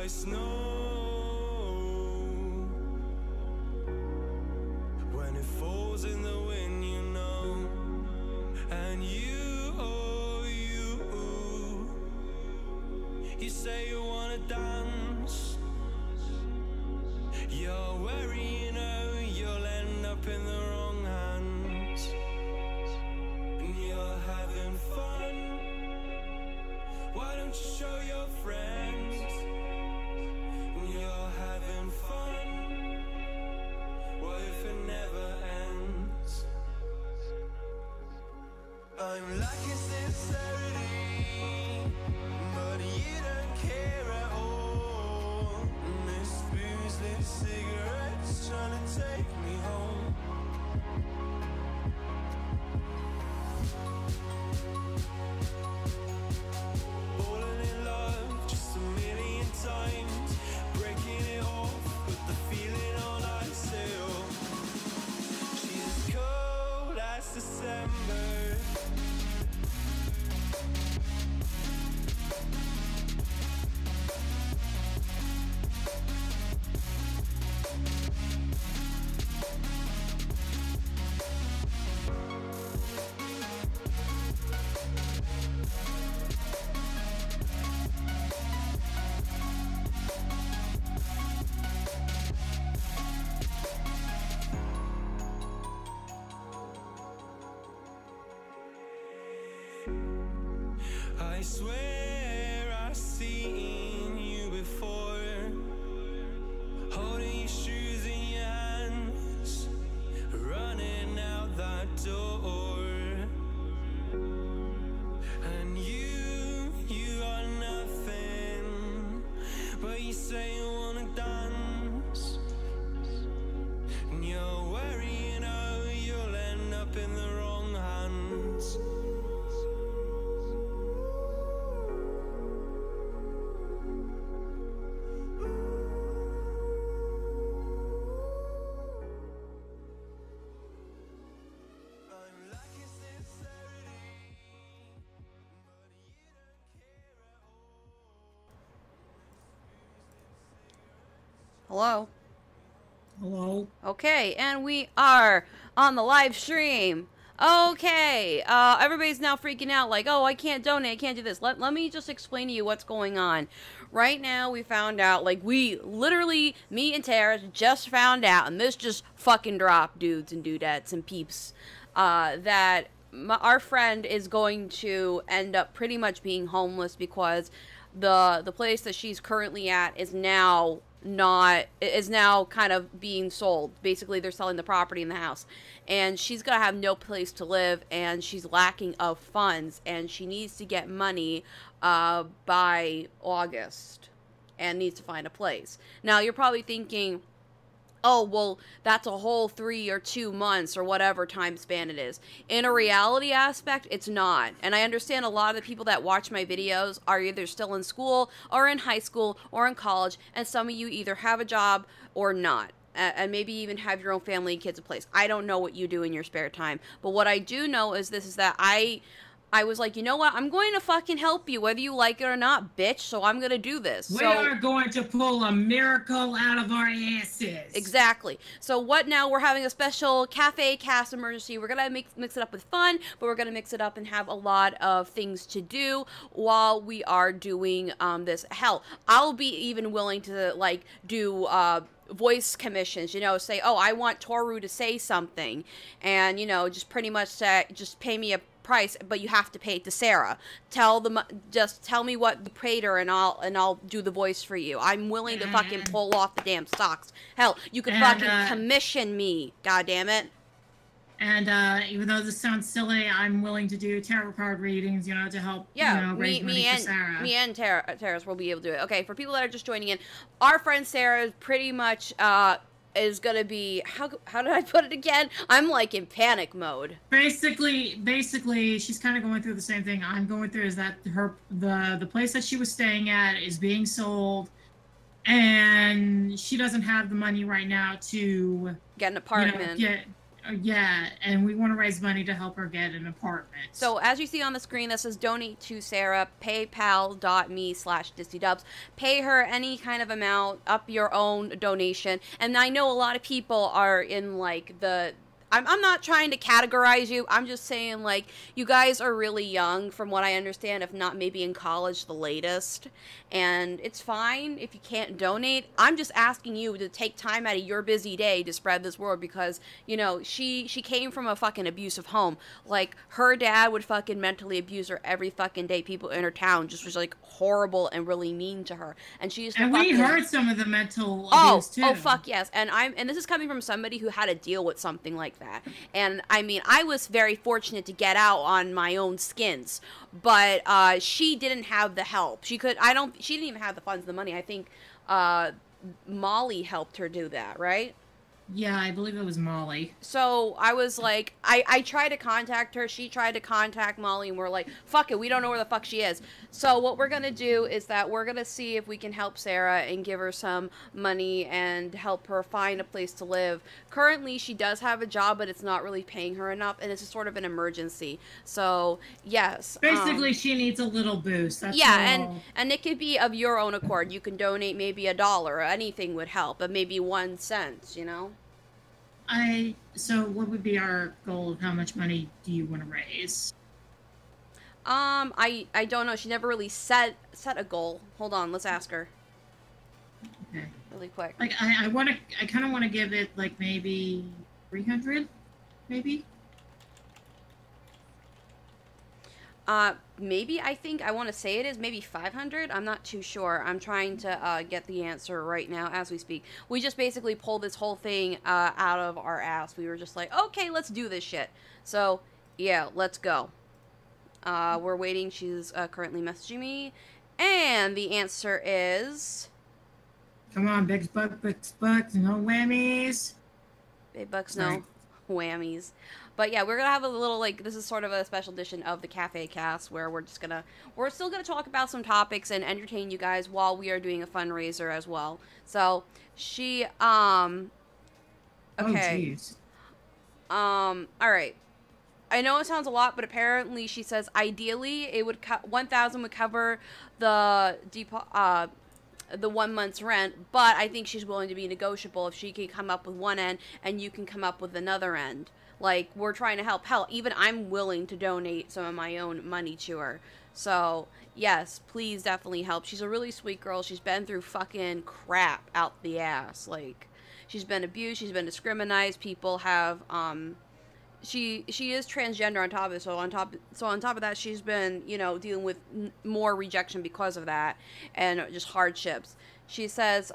like snow when it falls in the wind, you know. And you, oh you say you wanna dance. You're wary, you know, you'll end up in the wrong hands. And you're having fun. Why don't you show your friends? And you're having fun. What if it never ends? I'm lacking sincerity, but you don't care at all. And this booze, this cigarette's trying to take me home. Falling in love just a million times, breaking it off with the feeling on ice. She's as cold as December. I swear I've seen you before, holding your shoes in your hands, running out that door. And you are nothing, but you say you wanna dance. And you're wary, you know, you'll end up in the wrong hands. Hello? Hello? Okay, and we are on the live stream. Okay, everybody's now freaking out like, oh, I can't donate, I can't do this. Let me just explain to you what's going on. Right now, we found out, like, we literally, me and Tara just found out, and this just fucking dropped, dudes and dudettes and peeps, that our friend is going to end up pretty much being homeless because the place that she's currently at is now kind of being sold. Basically, they're selling the property in the house, and she's gonna have no place to live, and she's lacking of funds, and she needs to get money by August, and needs to find a place. Now, you're probably thinking, oh, well, that's a whole 3 or 2 months or whatever time span it is. In a reality aspect, it's not. And I understand a lot of the people that watch my videos are either still in school or in high school or in college, and some of you either have a job or not. And maybe even have your own family and kids in place. I don't know what you do in your spare time. But what I do know is this, is that I was like, you know what? I'm going to fucking help you, whether you like it or not, bitch. So I'm going to do this. We are going to pull a miracle out of our asses. Exactly. So what now? We're having a special cafe cast emergency. We're going to mix it up with fun, but we're going to mix it up and have a lot of things to do while we are doing this. Hell, I'll be even willing to, like, do voice commissions, you know, say, oh, I want Toru to say something, and, you know, just pretty much say, just pay me a price, but you have to pay it to Sarah. Just tell me what the paid her, and I'll do the voice for you. I'm willing to fucking pull off the damn stocks. Hell, you could fucking commission me. God damn it. And even though this sounds silly, I'm willing to do tarot card readings, you know, to help, yeah, you know, raise money for Sarah. Me and Tara's will be able to do it. Okay, for people that are just joining in, our friend Sarah pretty much is gonna be, how did I put it again? I'm like in panic mode. Basically, she's kind of going through the same thing I'm going through. Is that the place that she was staying at is being sold, and she doesn't have the money right now to get an apartment. Yeah, and we want to raise money to help her get an apartment. So as you see on the screen, this says donate to Sarah, paypal.me/DisneyDubs. Pay her any kind of amount, up your own donation. And I know a lot of people are in like I'm not trying to categorize you. I'm just saying, like, you guys are really young, from what I understand, if not maybe in college the latest. And it's fine if you can't donate. I'm just asking you to take time out of your busy day to spread this word because, you know, she came from a fucking abusive home. Like, her dad would fucking mentally abuse her every fucking day. People in her town just was, like, horrible and really mean to her. And she used to we heard some of the mental abuse, too. Oh, fuck yes. And this is coming from somebody who had to deal with something like that. And I mean, I was very fortunate to get out on my own skins, but she didn't have the help. She didn't even have the funds, the money. I think Molly helped her do that, right? Yeah, I believe it was Molly. So I was like, I tried to contact her. She tried to contact Molly, and we're like, fuck it, we don't know where the fuck she is. So what we're going to do is that we're going to see if we can help Sarah and give her some money and help her find a place to live. Currently, she does have a job, but it's not really paying her enough, and it's sort of an emergency. So, yes. Basically, she needs a little boost. That's yeah, all. and it could be of your own accord. You can donate maybe $1 or anything would help, but maybe 1 cent, you know? So what would be our goal of how much money do you want to raise? I don't know. She never really set a goal. Hold on, let's ask her. Okay. Really quick. Like I kind of want to give it like maybe 300, maybe. Maybe I think I want to say it is maybe 500. I'm not too sure. I'm trying to get the answer right now as we speak. We just basically pulled this whole thing out of our ass. We were just like, okay, let's do this shit. So yeah, let's go. We're waiting. She's currently messaging me, and the answer is. Come on, big bucks, no whammies. Big bucks, no whammies. But yeah, we're gonna have a little, like, this is sort of a special edition of the Cafe Cast where we're still gonna talk about some topics and entertain you guys while we are doing a fundraiser as well. So she okay. Oh jeez. All right. I know it sounds a lot, but apparently she says ideally it would 1,000 would cover the 1 month's rent, but I think she's willing to be negotiable if she can come up with one end and you can come up with another end. Like, we're trying to help. Hell, even I'm willing to donate some of my own money to her. So, yes, please definitely help. She's a really sweet girl. She's been through fucking crap out the ass. Like, she's been abused. She's been discriminated. People have, she is transgender on top of it. So on top of that, she's been, you know, dealing with more rejection because of that and just hardships. She says,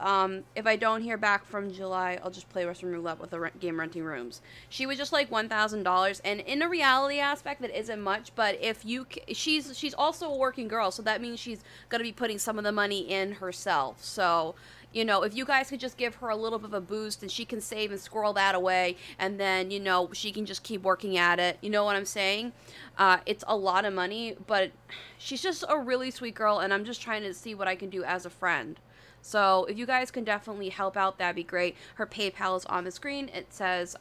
if I don't hear back from July, I'll just play Russian roulette with the game renting rooms. She would just like $1,000, and in a reality aspect, that isn't much. But if you, she's also a working girl, so that means she's gonna be putting some of the money in herself. So, you know, if you guys could just give her a little bit of a boost, and she can save and squirrel that away, and then, you know, she can just keep working at it. You know what I'm saying? It's a lot of money, but she's just a really sweet girl, and I'm just trying to see what I can do as a friend. So if you guys can definitely help out, that'd be great. Her PayPal is on the screen. It says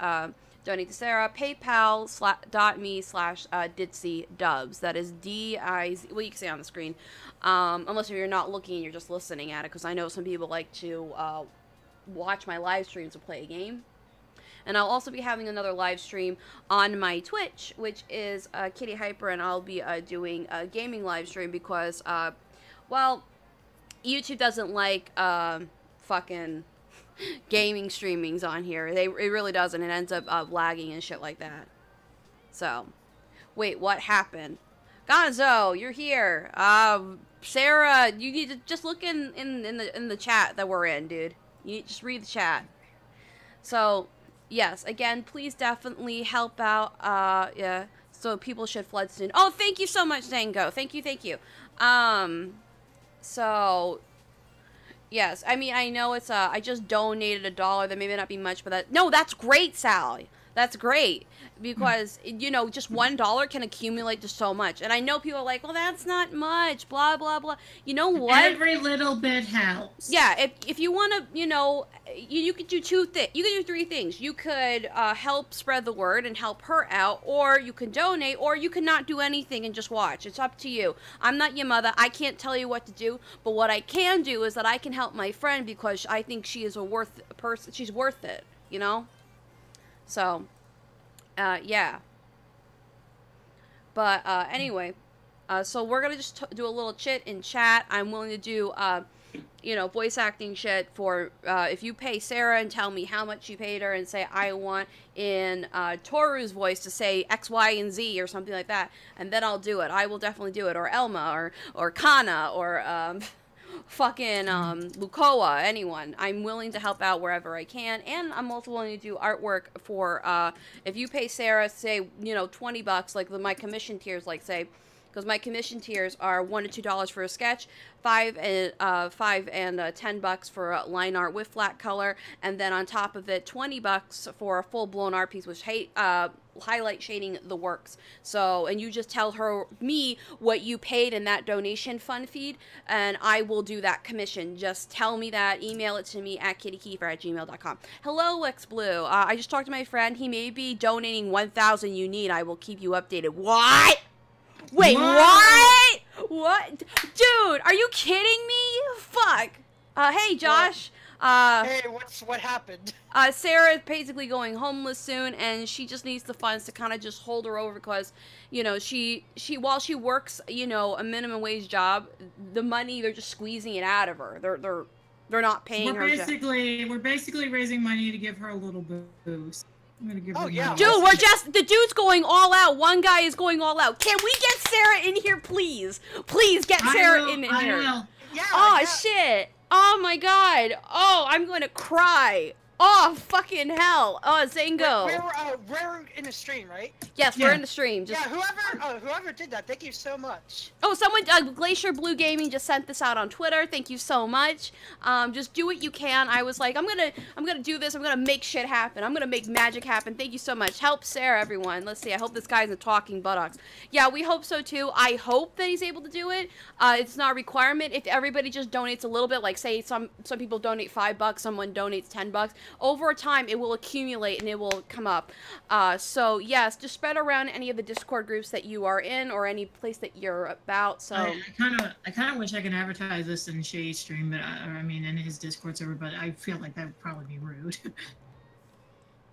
donate to Sarah, paypal.me/DitsyDubs. That is D-I-Z. Well, you can say it on the screen. Unless if you're not looking and you're just listening at it, because I know some people like to watch my live streams and play a game. And I'll also be having another live stream on my Twitch, which is Kitty Hyper, and I'll be doing a gaming live stream because, well, YouTube doesn't like fucking gaming streamings on here. It really doesn't. It ends up lagging and shit like that. So, wait, what happened? Gonzo, you're here. Sarah, you need to just look in the chat that we're in, dude. You just read the chat. So, yes, again, please definitely help out. Yeah. So people should flood soon. Oh, thank you so much, Zango. Thank you. So, yes, I mean, I know it's, I just donated $1, that may not be much, but no, that's great, Sally. That's great because, you know, just $1 can accumulate to so much. And I know people are like, well, that's not much, blah, blah, blah. You know what? Every little bit helps. Yeah, if you want to, you know, you could do two things. You could do three things. You could help spread the word and help her out, or you can donate, or you can not do anything and just watch. It's up to you. I'm not your mother. I can't tell you what to do, but what I can do is that I can help my friend because I think she is a worth person. She's worth it, you know? So, yeah. But, anyway, so we're gonna just do a little chit in chat. I'm willing to do, you know, voice acting shit for, if you pay Sarah and tell me how much you paid her and say, I want in, Toru's voice to say X, Y, and Z or something like that, and then I'll do it. I will definitely do it. Or Elma, or Kana, or, fucking Lukoa, anyone. I'm willing to help out wherever I can, and I'm also willing to do artwork for if you pay Sarah, say, you know, $20, like my commission tiers, like say, because my commission tiers are $1 to $2 for a sketch, $5 and $10 for line art with flat color, and then on top of it, $20 for a full blown art piece, which highlight shading the works. So, and you just tell me what you paid in that donation fund feed, and I will do that commission. Just tell me that, email it to me at kittykiefer@gmail.com. Hello, Lex Blue. I just talked to my friend. He may be donating 1,000 you need. I will keep you updated. What? Wait, what? What? Dude, are you kidding me? Fuck. Hey, Josh. Hey, what happened? Sarah is basically going homeless soon, and she just needs the funds to kind of just hold her over because, you know, she while she works, you know, a minimum wage job, the money, they're just squeezing it out of her. They're not paying her. We're basically raising money to give her a little boost. I'm gonna give her money. Dude, the dude's going all out. One guy is going all out. Can we get Sarah in here, please? Please get Sarah in here. I will. Yeah. Oh, yeah. shit. Oh, my God. Oh, I'm going to cry. Oh, fucking hell. Oh, Zango. We're in a stream, right? Yes, we're in the stream. Just... Yeah, whoever did that, thank you so much. Oh, someone, Glacier Blue Gaming just sent this out on Twitter. Thank you so much. Just do what you can. I was like, I'm gonna do this. I'm gonna make shit happen. I'm gonna make magic happen. Thank you so much. Help Sarah, everyone. Let's see. I hope this guy's a talking buttocks. Yeah, we hope so too. I hope that he's able to do it. It's not a requirement. If everybody just donates a little bit, like say some people donate $5, someone donates $10. Over time, it will accumulate and it will come up. So yes, just spread around any of the Discord groups that you are in or any place that you're about. So I kind of wish I could advertise this in Shay's stream, but I mean in his Discord server, but I feel like that would probably be rude.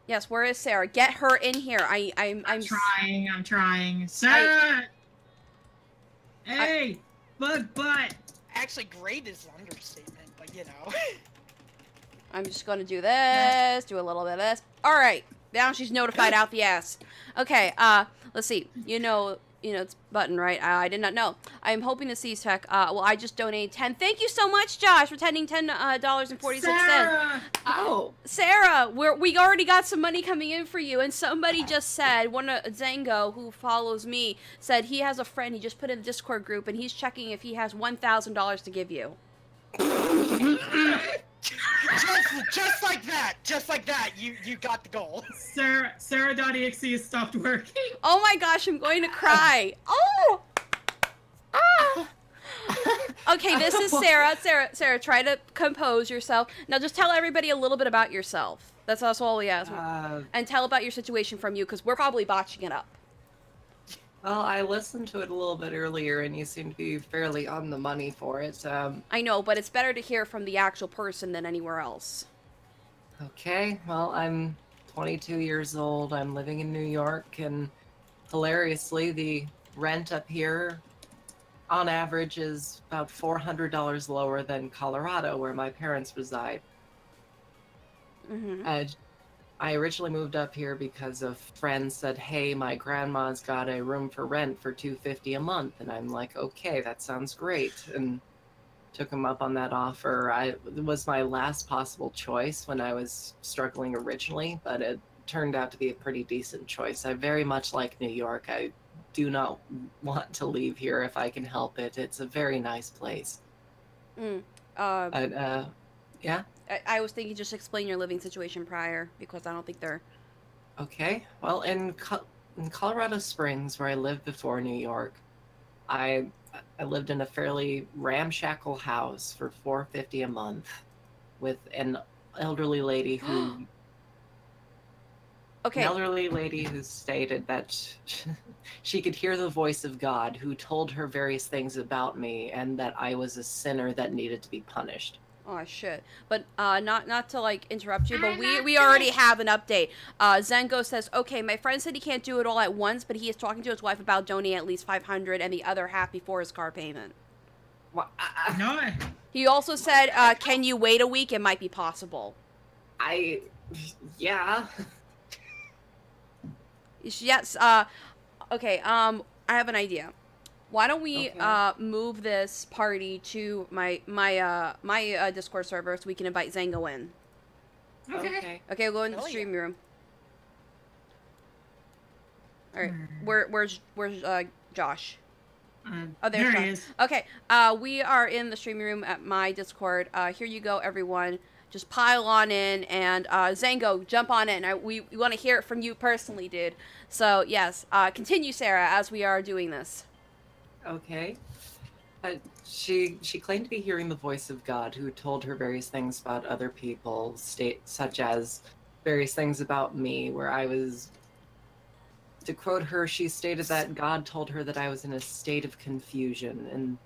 Yes, where is Sarah? Get her in here. I'm trying. Sarah! Hey! Bug butt! Actually, great is an understatement, but you know. I'm just gonna do this, do a little bit of this. All right, now she's notified out the ass. Okay, let's see. You know it's button, right? I did not know. I'm hoping to see tech. Well, I just donated 10. Thank you so much, Josh, for sending $10.46. Sarah! Oh, Sarah, we already got some money coming in for you, and somebody just said, Zango, who follows me, said he has a friend he just put in the Discord group, and he's checking if he has $1,000 to give you. just like that, you got the goal. Sarah.exe has stopped working. Oh my gosh, I'm going to cry. Oh! Ah! Okay, this is Sarah. Sarah, try to compose yourself. Now just tell everybody a little bit about yourself. That's all we ask. And tell about your situation from you, because we're probably botching it up. Well, I listened to it a little bit earlier, and you seem to be fairly on the money for it. I know, but it's better to hear from the actual person than anywhere else. Okay, well, I'm 22 years old. I'm living in New York, and hilariously, the rent up here, on average, is about $400 lower than Colorado, where my parents reside. Mm-hmm. I originally moved up here because a friend said, hey, my grandma's got a room for rent for $250 a month. And I'm like, okay, that sounds great. And took him up on that offer. It was my last possible choice when I was struggling originally, but it turned out to be a pretty decent choice. I very much like New York. I do not want to leave here if I can help it. It's a very nice place. Yeah. Yeah? I was thinking just explain your living situation prior, because I don't think they're Okay. Well, in Colorado Springs, where I lived before New York, I I lived in a fairly ramshackle house for $450 a month with elderly lady who an Okay. elderly lady who stated that she could hear the voice of God who told her various things about me and that I was a sinner that needed to be punished. Oh shit. But not to like interrupt you, but I'm we not we already finished. have an update. Zengo says, "Okay, my friend said he can't do it all at once, but he is talking to his wife about donating at least 500 and the other half before his car payment." Well, No, He also said, "Can you wait a week? It might be possible." Yeah. Yes. Okay. I have an idea. Why don't we Okay. move this party to my Discord server so we can invite Zango in? okay. Okay, we'll go in the Hell stream yeah. room. All right, Hmm. where's Josh? Oh, There there's he Josh. is. Okay, we are in the stream room at my Discord. Here you go, everyone. Just pile on in, and Zango, jump on in. We want to hear it from you personally, dude. So yes, continue, Sarah, as we are doing this. Okay. She claimed to be hearing the voice of God, who told her various things about other people, such as various things about me, where I was. To quote her, she stated that God told her that I was in a state of confusion, and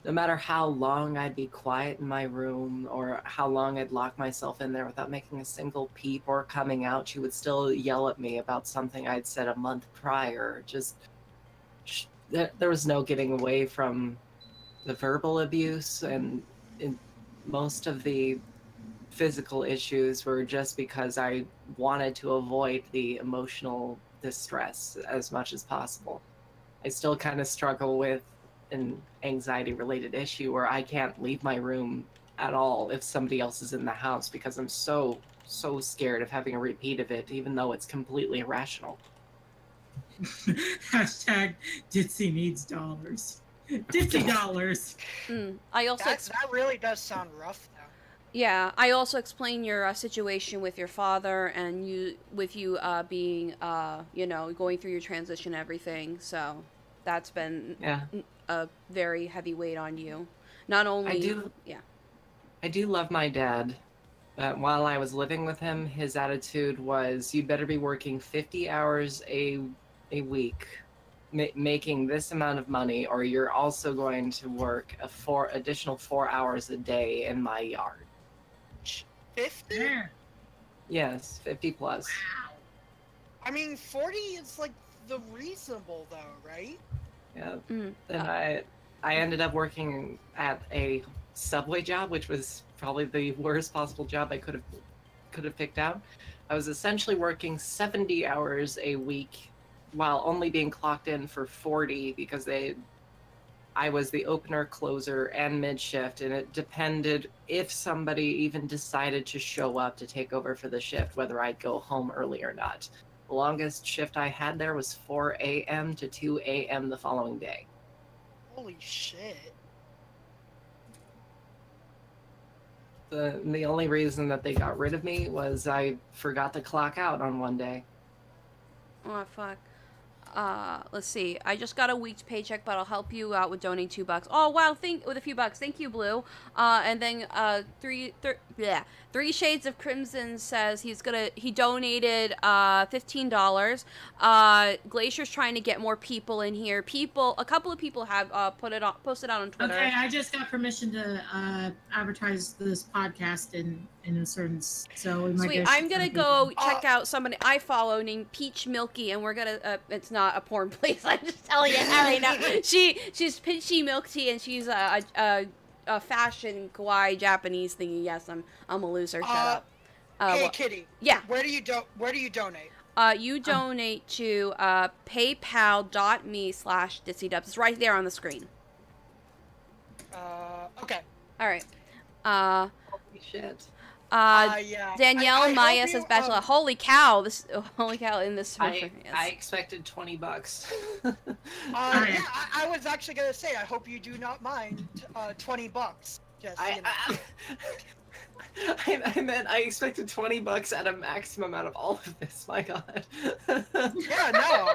no matter how long I'd be quiet in my room or how long I'd lock myself in there without making a single peep or coming out, she would still yell at me about something I'd said a month prior. There was no getting away from the verbal abuse, and most of the physical issues were just because I wanted to avoid the emotional distress as much as possible. I still kind of struggle with an anxiety related issue where I can't leave my room at all if somebody else is in the house because I'm so scared of having a repeat of it, even though it's completely irrational. Hashtag Ditsy needs dollars. Ditsy dollars. I also That really does sound rough, though. yeah, I also explained your situation with your father and you being going through your transition and everything. So that's been Yeah. a very heavy weight on you. Not only I do love my dad. But while I was living with him, his attitude was, "You'd better be working 50 hours a week, making this amount of money, or you're also going to work additional 4 hours a day in my yard." 50? There. Yes, 50 plus. I mean, 40 is like the reasonable though, right? Yeah. Mm. Then I ended up working at a Subway job, which was probably the worst possible job I could have picked out. I was essentially working 70 hours a week while only being clocked in for 40 because I was the opener, closer, and mid shift, and it depended if somebody even decided to show up to take over for the shift, whether I'd go home early or not. The longest shift I had there was 4 a.m. to 2 a.m. the following day. Holy shit. The only reason that they got rid of me was I forgot to clock out on one day. Oh fuck. Let's see. I just got a week's paycheck, but I'll help you out with donating $2. Oh wow, with a few bucks. Thank you, Blue. And then Three Shades of Crimson says he donated $15. Glacier's trying to get more people in here. A couple of people have posted out on Twitter. Okay, I just got permission to advertise this podcast in a certain, so we might Sweet. get I'm gonna go people. check out somebody I follow named Peach Milky, and we're gonna. It's not a porn place. I'm just telling you that right now. She's Peachy Milk Tea, and she's a fashion kawaii Japanese thingy. Yes, I'm a loser. Shut up. Hey, Well, Kitty. yeah. Where do you donate? You donate to paypal.me/DitsyDubs. It's right there on the screen. Okay. All right. Holy shit. Yeah. Danielle I Maya hope says you, Bachelor. Holy cow! Holy cow! In this server. I Yes. expected $20. yeah, I was actually gonna say, I hope you do not mind $20. Just, you know. I meant I expected $20 at a maximum out of all of this. My God. Yeah, no.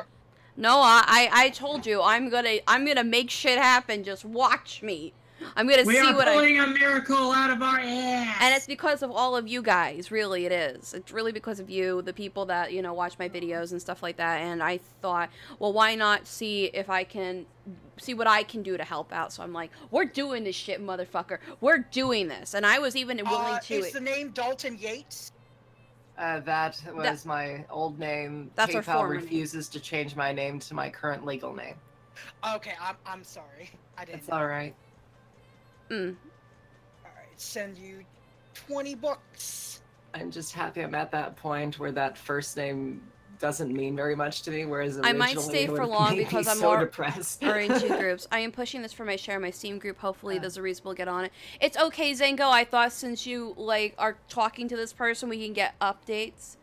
No, I told you I'm gonna make shit happen. Just watch me. I'm gonna We see are what pulling a miracle out of our ass. And it's because of all of you guys, really it is. It's really because of you, the people that, you know, watch my videos and stuff like that. And I thought, well, why not see if I can, see what I can do to help out. So I'm like, we're doing this shit, motherfucker. We're doing this. And I was even willing to... Is the name Dalton Yates? That was my old name. That's our PayPal former refuses to change my name to my current legal name. Okay, I'm sorry. I didn't It's know. alright. Mm. Alright, send you $20. I'm just happy I'm at that point where that first name doesn't mean very much to me, whereas I originally might stay it for would've long made me because I'm so more depressed. or in two groups. I am pushing this for my share, my Steam group. Hopefully there's a reason we'll get on it. It's okay, Zango. I thought since you, like, are talking to this person, we can get updates.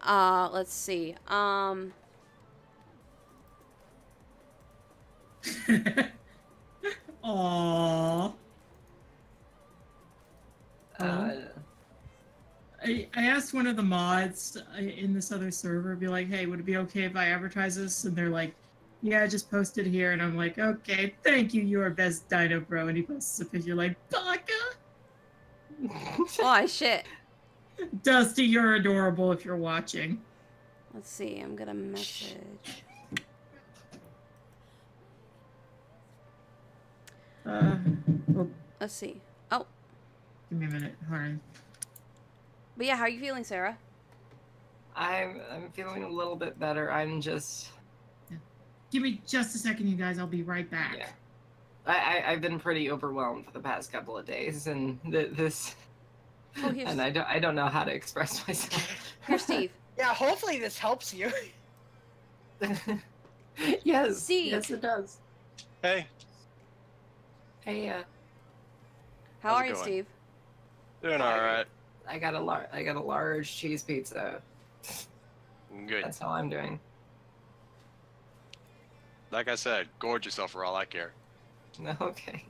Let's see. Aww. I asked one of the mods in this other server, be like, hey, would it be okay if I advertise this? And they're like, yeah, just post it here. And I'm like, okay, thank you, you're best dino bro. And he posts a picture like, Baka! Oh, shit. Dusty, you're adorable if you're watching. Let's see. I'm gonna message. Well, Let's see. Oh, give me a minute. Hold on. but yeah, how are you feeling, Sarah? I'm feeling a little bit better. I'm just... Give me just a second, you guys. I'll be right back. Yeah. I've been pretty overwhelmed for the past couple of days, and this... Oh, here's, And I don't know how to express myself. here's Steve. Yeah, hopefully this helps you. Yes. Steve. Yes, it does. Hey, Hey, How How's are it you, going? Steve? doing all right. I got a large cheese pizza. Good. That's how I'm doing. Like I said, gorge yourself for all I care. Okay.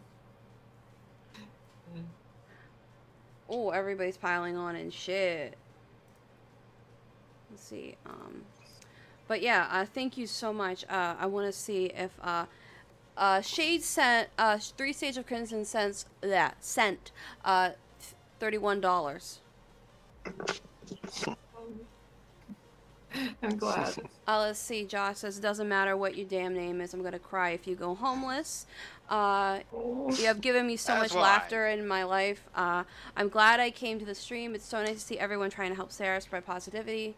Oh, everybody's piling on and shit. Let's see. But yeah, thank you so much. I want to see if Shade sent 3 Sage of Crimson sent $31. I'm glad. Let's see. Josh says, doesn't matter what your damn name is. I'm gonna cry if you go homeless. You have given me so That's much why. laughter in my life. I'm glad I came to the stream. It's so nice to see everyone trying to help Sarah spread positivity.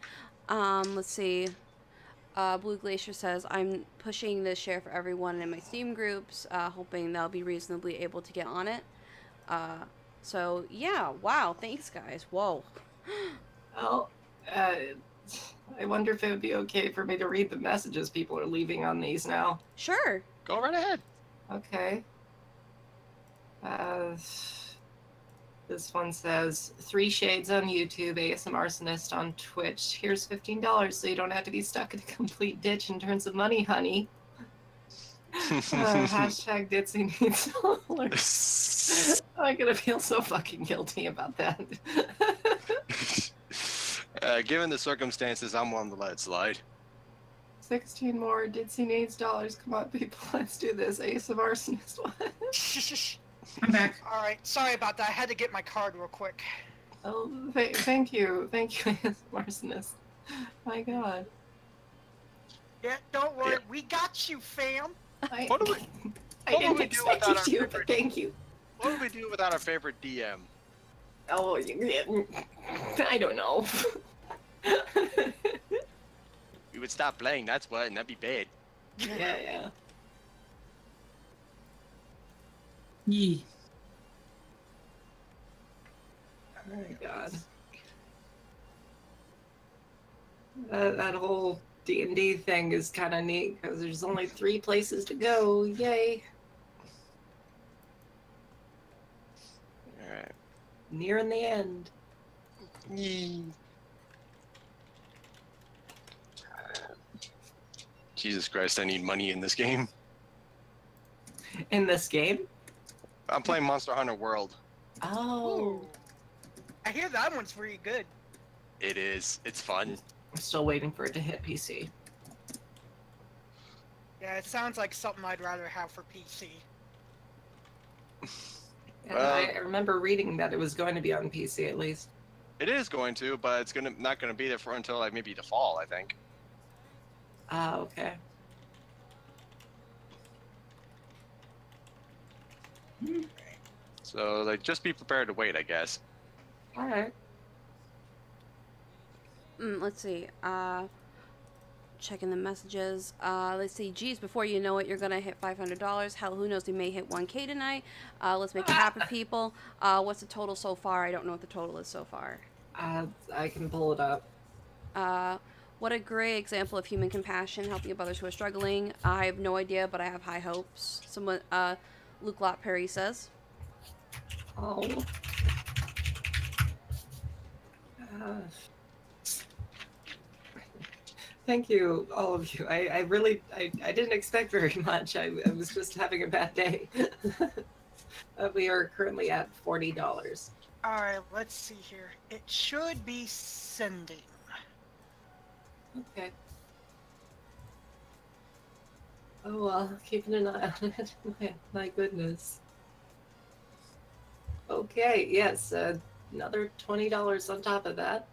Let's see. Blue Glacier says, I'm pushing this share for everyone in my Steam groups, hoping they'll be reasonably able to get on it. So, yeah, wow, thanks, guys. Whoa. Well, I wonder if it would be okay for me to read the messages people are leaving on these now. Sure. Go right ahead. Okay. This one says, 3 Shades on YouTube, ASM Arsonist on Twitch. Here's $15 so you don't have to be stuck in a complete ditch in terms of money, honey. Hashtag Ditsy needs dollars. I'm gonna feel so fucking guilty about that. Given the circumstances, I'm willing to let it slide. 16 more. Ditsy needs dollars. Come on, people. Let's do this. ASM Arsonist one. I'm back. Alright, sorry about that. I had to get my card real quick. Oh, thank you. Thank you, ASM Arsonist. My God. Yeah, don't worry. Yeah. We got you, fam. What do we- I what didn't would we do expect without you our to, but favorite- thank you. What would we do without our favorite DM? Oh, I don't know. We would stop playing, that's what, and that'd be bad. Yeah. Yee. Oh my God. That whole D&D thing is kind of neat because there's only 3 places to go. Yay. Alright. Nearing the end. Jesus Christ, I need money in this game. In this game? I'm playing Monster Hunter World. Oh. I hear that one's pretty good. It is. It's fun. I'm still waiting for it to hit PC. Yeah, it sounds like something I'd rather have for PC. And Well- I remember reading that it was going to be on PC at least. It is going to, but it's not gonna be there for until like maybe the fall, I think. Ah, okay. So like, just be prepared to wait, I guess. All right. Let's see. Checking the messages. Let's see. Geez, before you know it, you're gonna hit $500. Hell, who knows? We may hit 1K tonight. Let's make it happen, people. What's the total so far? I don't know what the total is so far. I can pull it up. What a great example of human compassion, helping of others who are struggling. I have no idea, but I have high hopes. Someone, Luke Lot Perry says. Oh. Thank you, all of you. I really didn't expect very much. I was just having a bad day. We are currently at $40. Alright, let's see here. It should be sending. Okay. Oh well, keeping an eye on it. My goodness. Okay, yes, another $20 on top of that.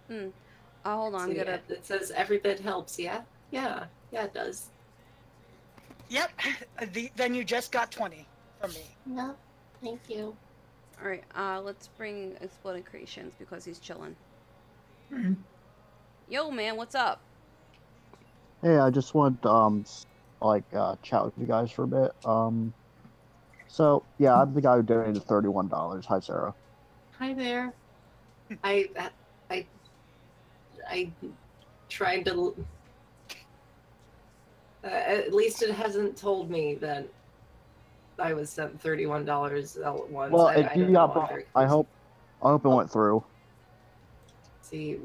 Hold on, So, I'm gonna. yeah, it says every bit helps. Yeah, it does. Yep, then you just got 20 from me. No, thank you. All right, let's bring Exploding Creations because he's chilling. Alright. Yo, man, what's up? Hey, I just wanted to chat with you guys for a bit. So yeah, I'm the guy who donated $31. Hi, Sarah. Hi there. I tried to. At least it hasn't told me that I was sent $31 all at once. Well, I if you don't know, got, I'm very I confused. hope it went through. See,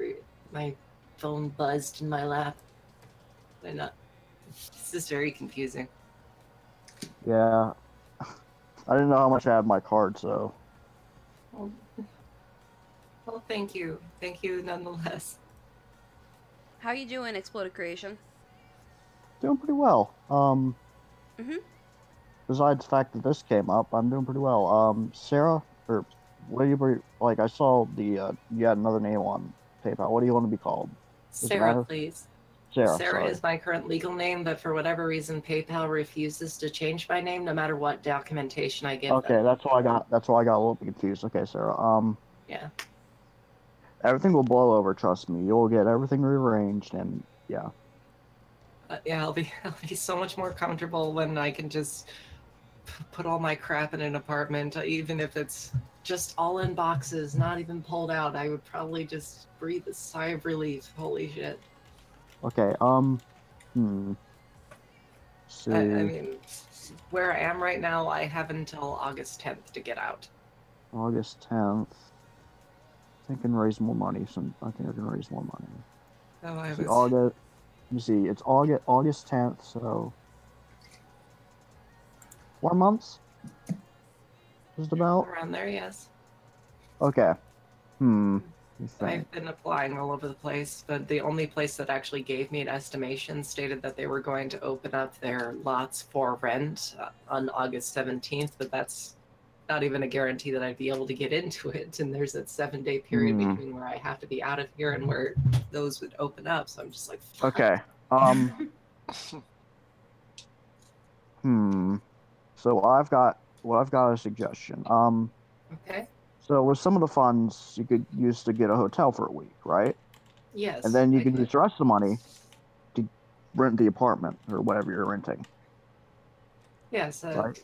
my phone buzzed in my lap. Why not? This is very confusing. Yeah, I didn't know how much I had in my card, so Well, thank you. Thank you nonetheless. How you doing, Exploded Creation? doing pretty well. Mhm. Besides the fact that this came up, I'm doing pretty well. Sarah, or what do you like? I saw the you had another name on PayPal. What do you want to be called? Does it Sarah, matter? please. Sarah. Sarah sorry. is my current legal name, but for whatever reason, PayPal refuses to change my name no matter what documentation I give Okay, them. that's why I got a little bit confused. Okay, Sarah. Yeah. Everything will blow over. Trust me. You'll get everything rearranged, and yeah. Yeah, I'll be so much more comfortable when I can just put all my crap in an apartment, even if it's just all in boxes, not even pulled out. I would probably just breathe a sigh of relief. Holy shit. Okay. See. I mean, where I am right now, I have until August 10th to get out. August 10th. I think I can raise more money. I think I can raise more money. Oh, I See, was. August. Let me see. It's August 10th, so 4 months. Just about. Around there, yes. Okay. Let me think. I've been applying all over the place, but the only place that actually gave me an estimation stated that they were going to open up their lots for rent on August 17th, but that's not even a guarantee that I'd be able to get into it. And there's that 7-day period between where I have to be out of here and where those would open up. So I'm just like, fuck. Okay. So I've got a suggestion. Okay. So with some of the funds you could use to get a hotel for a week, right? Yes. And then you I can could. use the rest of the money to rent the apartment or whatever you're renting. Yes. Right.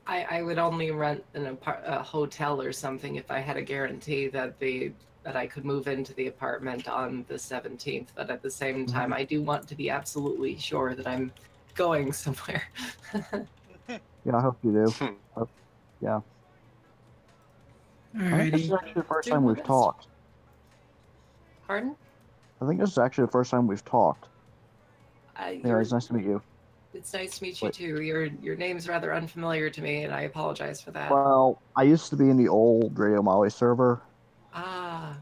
I would only rent a hotel or something if I had a guarantee that I could move into the apartment on the 17th. But at the same time, I do want to be absolutely sure that I'm going somewhere. Yeah, I hope you do. Yeah. I think this is Alrighty. actually the first Do time my we've best. talked. Pardon? I think this is actually the first time we've talked. You're Anyways, nice to meet you. It's nice to meet you Wait. too. Your name's rather unfamiliar to me, and I apologize for that. Well, I used to be in the old Radio Molly server. Ah,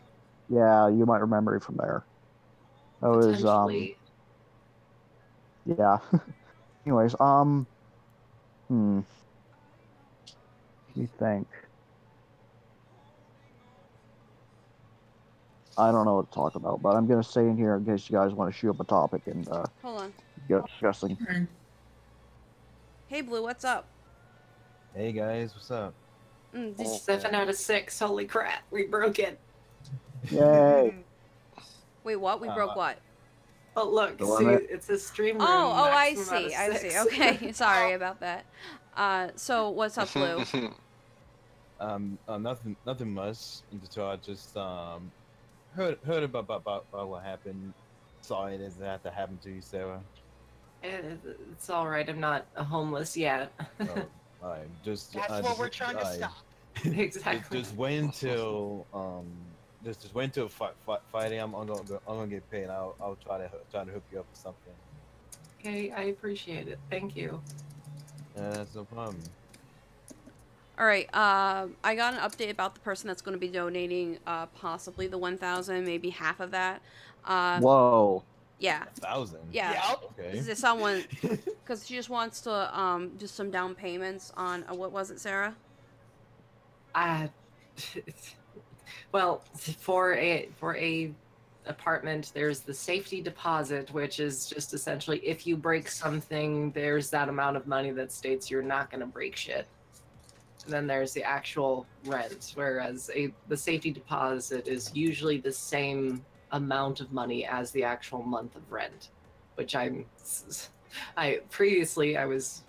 Yeah, you might remember me from there. That was potentially. yeah. Anyways, you think? I don't know what to talk about, but I'm gonna say in here in case you guys want to shoot up a topic and Hold on. get discussing. Alright. Hey, Blue, what's up? Hey guys, what's up? Did Oh. 7 out of 6. Holy crap, we broke it. Yay! Wait, what? We broke what? Oh look, The see, limit. it's a stream room. Oh, I maximum out of see. I see. 6. Okay, sorry about that. So what's up, Blue? Nothing much. So I just heard about what happened. Sorry it doesn't have to happen to you, Sarah. It's all right. I'm not homeless yet. Oh, alright, just That's what we're trying to stop. Exactly. Just wait until just wait until Friday. I'm gonna get paid. I'll try to hook you up with something. Okay, I appreciate it. Thank you. That's no problem. All right. I got an update about the person that's going to be donating, possibly the 1,000, maybe half of that. Whoa! Yeah. 1,000. Yeah. Yep. Okay. Is there someone? Because she just wants to do some down payments on what was it, Sarah? Well, for a apartment, there's the safety deposit, which is just essentially if you break something, there's that amount of money that states you're not going to break shit. And then there's the actual rent, whereas the safety deposit is usually the same amount of money as the actual month of rent, which I was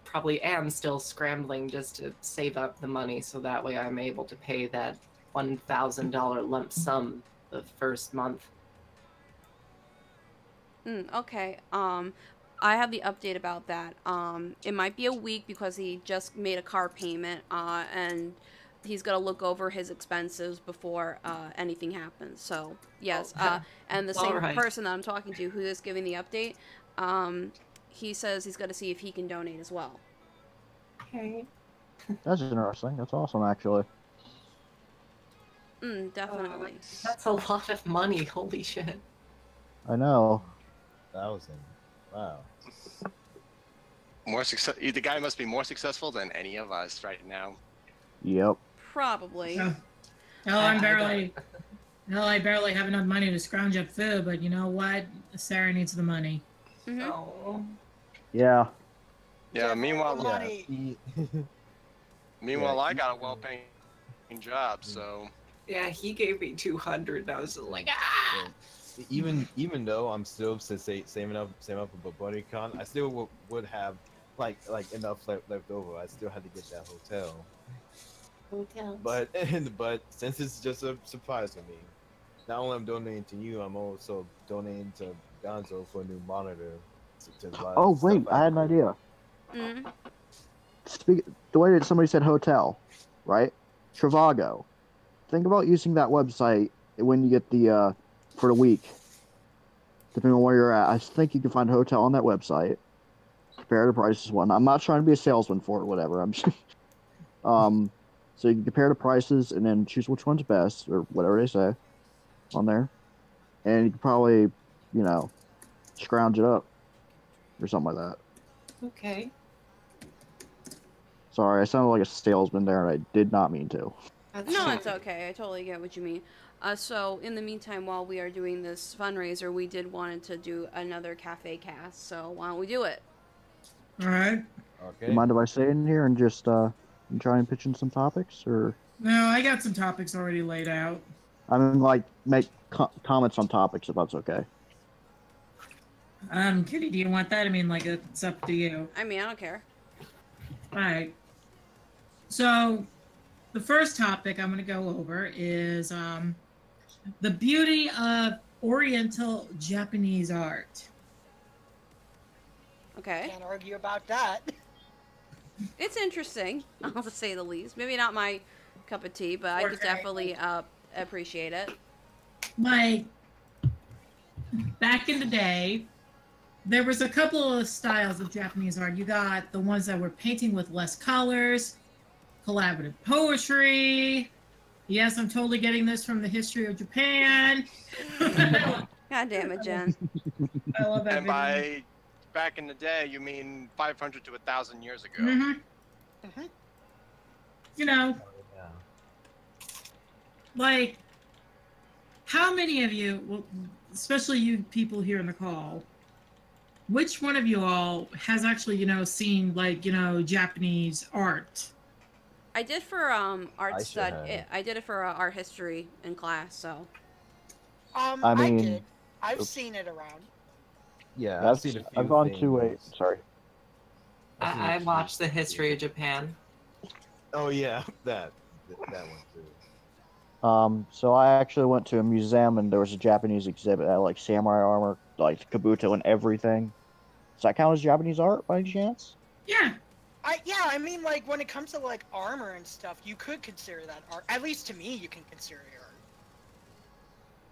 probably am still scrambling just to save up the money so that way I'm able to pay that $1,000 lump sum the first month. Okay. I have the update about that. It might be a week because he just made a car payment, and he's gonna look over his expenses before anything happens. So yes, and the same Alright. person that I'm talking to, who is giving the update, he says he's gonna see if he can donate as well. Okay. That's interesting. That's awesome, actually. Definitely. That's a lot of money. Holy shit. I know. 1,000. Wow. More success. The guy must be more successful than any of us right now. Yep. Probably. Oh. Hell, I barely have enough money to scrounge up food, but you know what? Sarah needs the money. Mhm. Oh. Yeah. Yeah. Meanwhile, Money. meanwhile, I got a well-paying job, so. Yeah, he gave me 200. And I was like, ah. Yeah. Even though I'm still saving up for BuddyCon, I still would have like enough left over. I still had to get that hotel. But since it's just a surprise to me, not only I'm donating to you, I'm also donating to Gonzo for a new monitor. Oh wait, I had an idea. The way that somebody said hotel, right? Trivago. Think about using that website when you get the for the week. Depending on where you're at, I think you can find a hotel on that website. Compare the prices. One. I'm not trying to be a salesman for it, whatever. I'm just, so you can compare the prices and then choose which one's best or whatever they say on there, and you can probably, scrounge it up or something like that. Okay. Sorry, I sounded like a salesman there, and I did not mean to. No, it's okay. I totally get what you mean. So in the meantime, while we are doing this fundraiser, we did wanted to do another cafe cast. So why don't we do it? All right. Okay. You mind if I stay in here and just try and pitch in some topics, or? No, I got some topics already laid out. I mean, like, make comments on topics if that's okay. Kitty, do you want that? I mean, like, it's up to you. I mean, I don't care. All right. So, the first topic I'm going to go over is the beauty of Oriental Japanese art. Okay. Can't argue about that. It's interesting, I'll say the least. Maybe not my cup of tea, but I could Okay. definitely appreciate it. Like, back in the day, there was a couple of styles of Japanese art. You got the ones that were painting with less colors, collaborative poetry. Yes, I'm totally getting this from the history of Japan. God damn it, Jen. I love that And video. by back in the day, you mean 500 to 1,000 years ago. Mm-hmm. You know, Yeah. like, how many of you, well, especially you people here in the call, which one of you all has actually, seen, like, Japanese art? I did for art I should study. have. I did it for art history in class. So I I mean- did. I've Oops. seen it around. Yeah, I've seen a few I've gone to a. things. Sorry. I've seen a I few watched the things. history of Japan. Oh yeah, that one too. So I actually went to a museum and there was a Japanese exhibit that had like samurai armor, like kabuto and everything. Does that count as Japanese art by any chance? Yeah. I mean, like, when it comes to, like, armor and stuff, you could consider that art. At least to me, you can consider it art.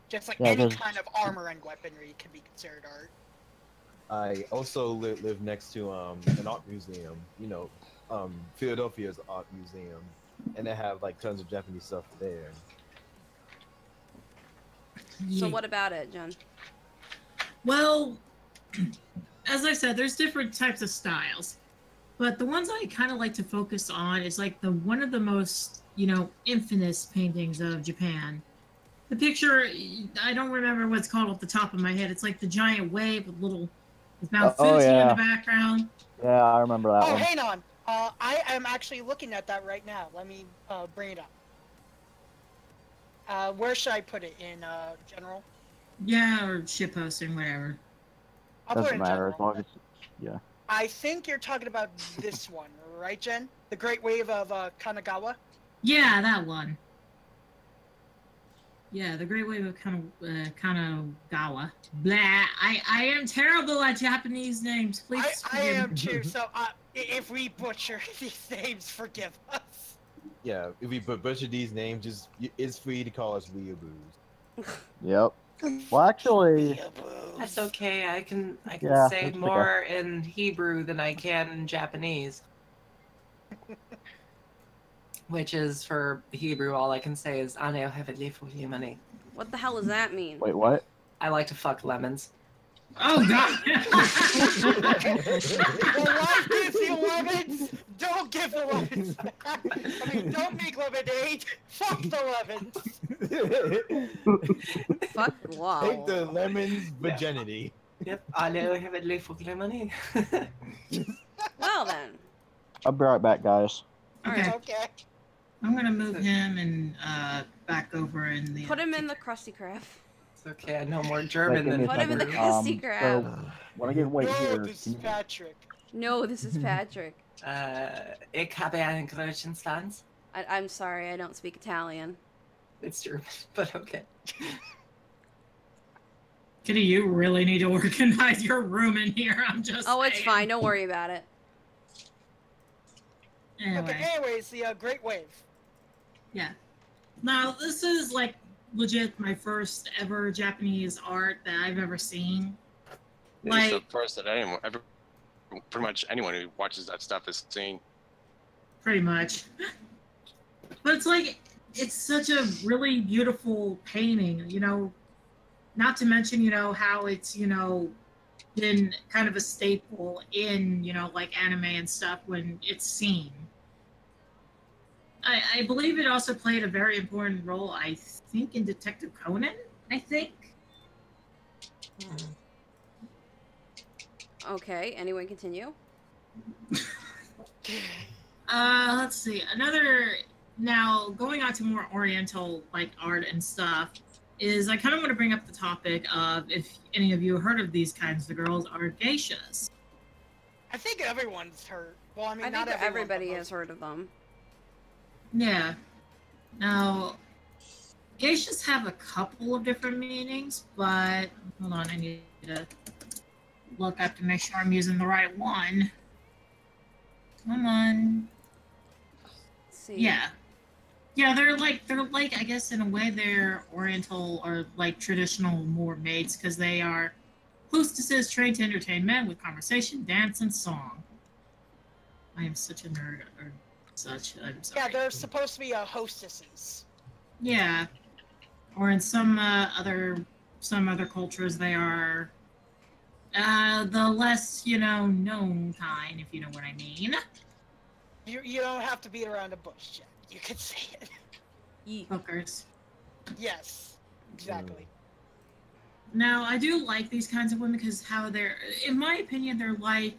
Just like Yeah, any 'cause- kind of armor and weaponry can be considered art. I also live next to an art museum. Philadelphia's art museum, and they have like tons of Japanese stuff there. so what about it, Jen? Well, as I said, there's different types of styles. But the ones I kind of like to focus on is like one of the most, infamous paintings of Japan. The picture, I don't remember what it's called off the top of my head. It's like the giant wave with Mount Oh, Fuji in yeah. the background. Yeah, I remember that Oh, one. hang on. I am actually looking at that right now. Let me bring it up. Where should I put it? In general? Yeah, or shit posting, whatever. I'll put it Doesn't in matter general. as long as. Yeah. I think you're talking about this one, right, Jen? The Great Wave of Kanagawa? Yeah, that one. Yeah, the Great Wave of Kanagawa. Blah. I am terrible at Japanese names. Please I forgive am me. too, so if we butcher these names, forgive us. Yeah, if we butcher these names, it's free to call us weeaboos. Yep. Well, actually, That's okay. I can Yeah, say that's okay. more in Hebrew than I can in Japanese. Which is for Hebrew, all I can say is "Ane oheveli fuhimani." What the hell does that mean? wait, what? I like to fuck lemons. Oh, God. Well, life gives you lemons. Don't give the lemons. I mean, don't make lemonade. Fuck the lemons. Fuck wow. Take the lemon's virginity. Yep. "Ane oheveli fuhimani." Well then. I'll be right back, guys. Okay, Okay. I'm going to move him and back over in the... Put him in the Krusty Krab. It's okay. I know more German Give me than a Put him in the second. Krusty Krab. So, when I get weight No, here, this is Patrick. No, this is Patrick. Ich habe einen großen Schwanz. I'm sorry, I don't speak Italian. It's German, but okay. Kitty, you really need to organize your room in here. I'm just Oh, it's saying. fine. Don't worry about it. Anyway, Okay, anyways, the Great Wave. yeah. Now, this is like legit my first ever Japanese art that I've ever seen. It's Like, the first that pretty much anyone who watches that stuff has seen. pretty much. But it's like, it's such a really beautiful painting, not to mention, how it's, been kind of a staple in, like anime and stuff when it's seen. I believe it also played a very important role, I think, in Detective Conan, I think. Okay, anyone continue? Let's see. Now, going on to more oriental, like, art and stuff, is I kind of want to bring up the topic of if any of you heard of these kinds of girls are geishas. I think everyone's heard. Well, I mean, I not think everyone, everybody but has heard of them. Yeah. Now, geishas have a couple of different meanings, but hold on, I need to look up to make sure I'm using the right one. Come on. Let's see. Yeah. Yeah, they're like I guess in a way they're oriental or like traditional more maids because they are hostesses trained to entertain men with conversation, dance, and song. I am such a nerd, or such. I'm Yeah, sorry. they're supposed to be hostesses. Yeah. Or in some other cultures, they are the less known kind, if you know what I mean. You don't have to beat around the bush, Jen. You can say it. Hookers. Yes, exactly. Now, I do like these kinds of women because how they're, in my opinion, they're like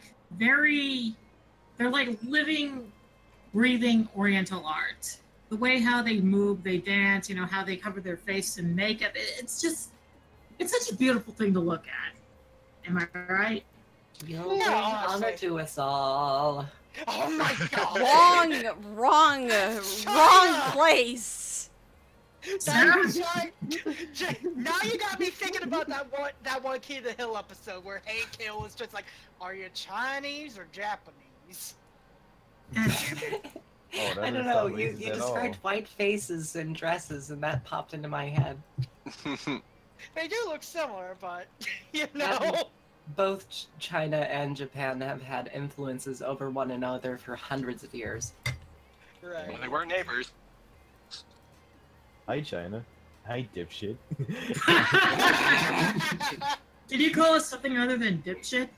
living, breathing Oriental art. The way how they move, they dance, how they cover their face in makeup. It's such a beautiful thing to look at. Am I right? You'll bring honor to us all. Oh my god! Wrong place. Sarah? Now you got me thinking about that one Key of the Hill episode where Hank Hill was just like, "Are you Chinese or Japanese?" I don't know. You described white faces and dresses, and that popped into my head. They do look similar, but you know. Both China and Japan have had influences over one another for hundreds of years. Right. Well, they weren't neighbors. Hi, China. Hi, dipshit. Did you call us something other than dipshit?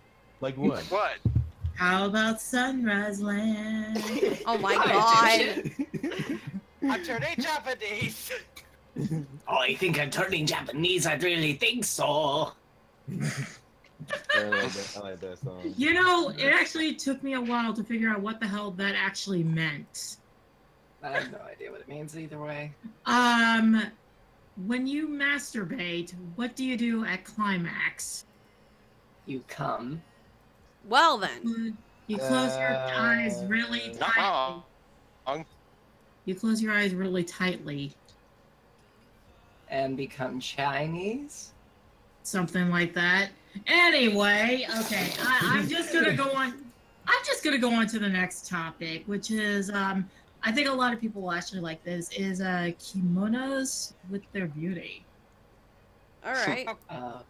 Like what? What? How about Sunrise Land? Oh my god. I'm turning Japanese. Oh, I think I'm turning Japanese. I really think so. I like that song. It actually took me a while to figure out what the hell that actually meant. I have no idea what it means either way. When you masturbate, what do you do at climax? You come. Well then. You close your eyes really Not tightly. wrong. You close your eyes really tightly. And become Chinese? Something like that. Anyway, okay, I'm just gonna go on. I'm just gonna go on to the next topic, which is I think a lot of people will actually like this is kimonos with their beauty. All right.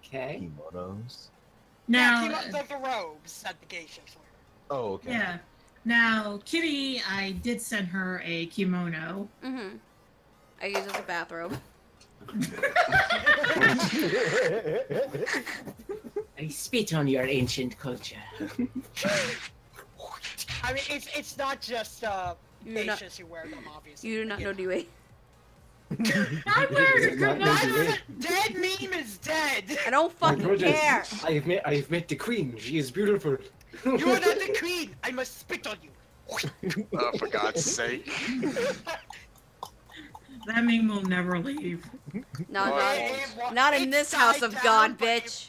Okay. Kimonos. Now, like the robes that the geishas wear. Oh, okay. yeah. Now, Kitty, I did send her a kimono. Mm-hmm. I use it as a bathrobe. I spit on your ancient culture. I mean, it's not just geishas who wear them, obviously. You do not know Dewey. I wear a kimono. Dead meme is dead. I don't fucking care. I've met the queen. She is beautiful. You are not the queen. I must spit on you. Oh, for God's sake. That meme will never leave. No, Well, not in It's this house died of down, God, but bitch.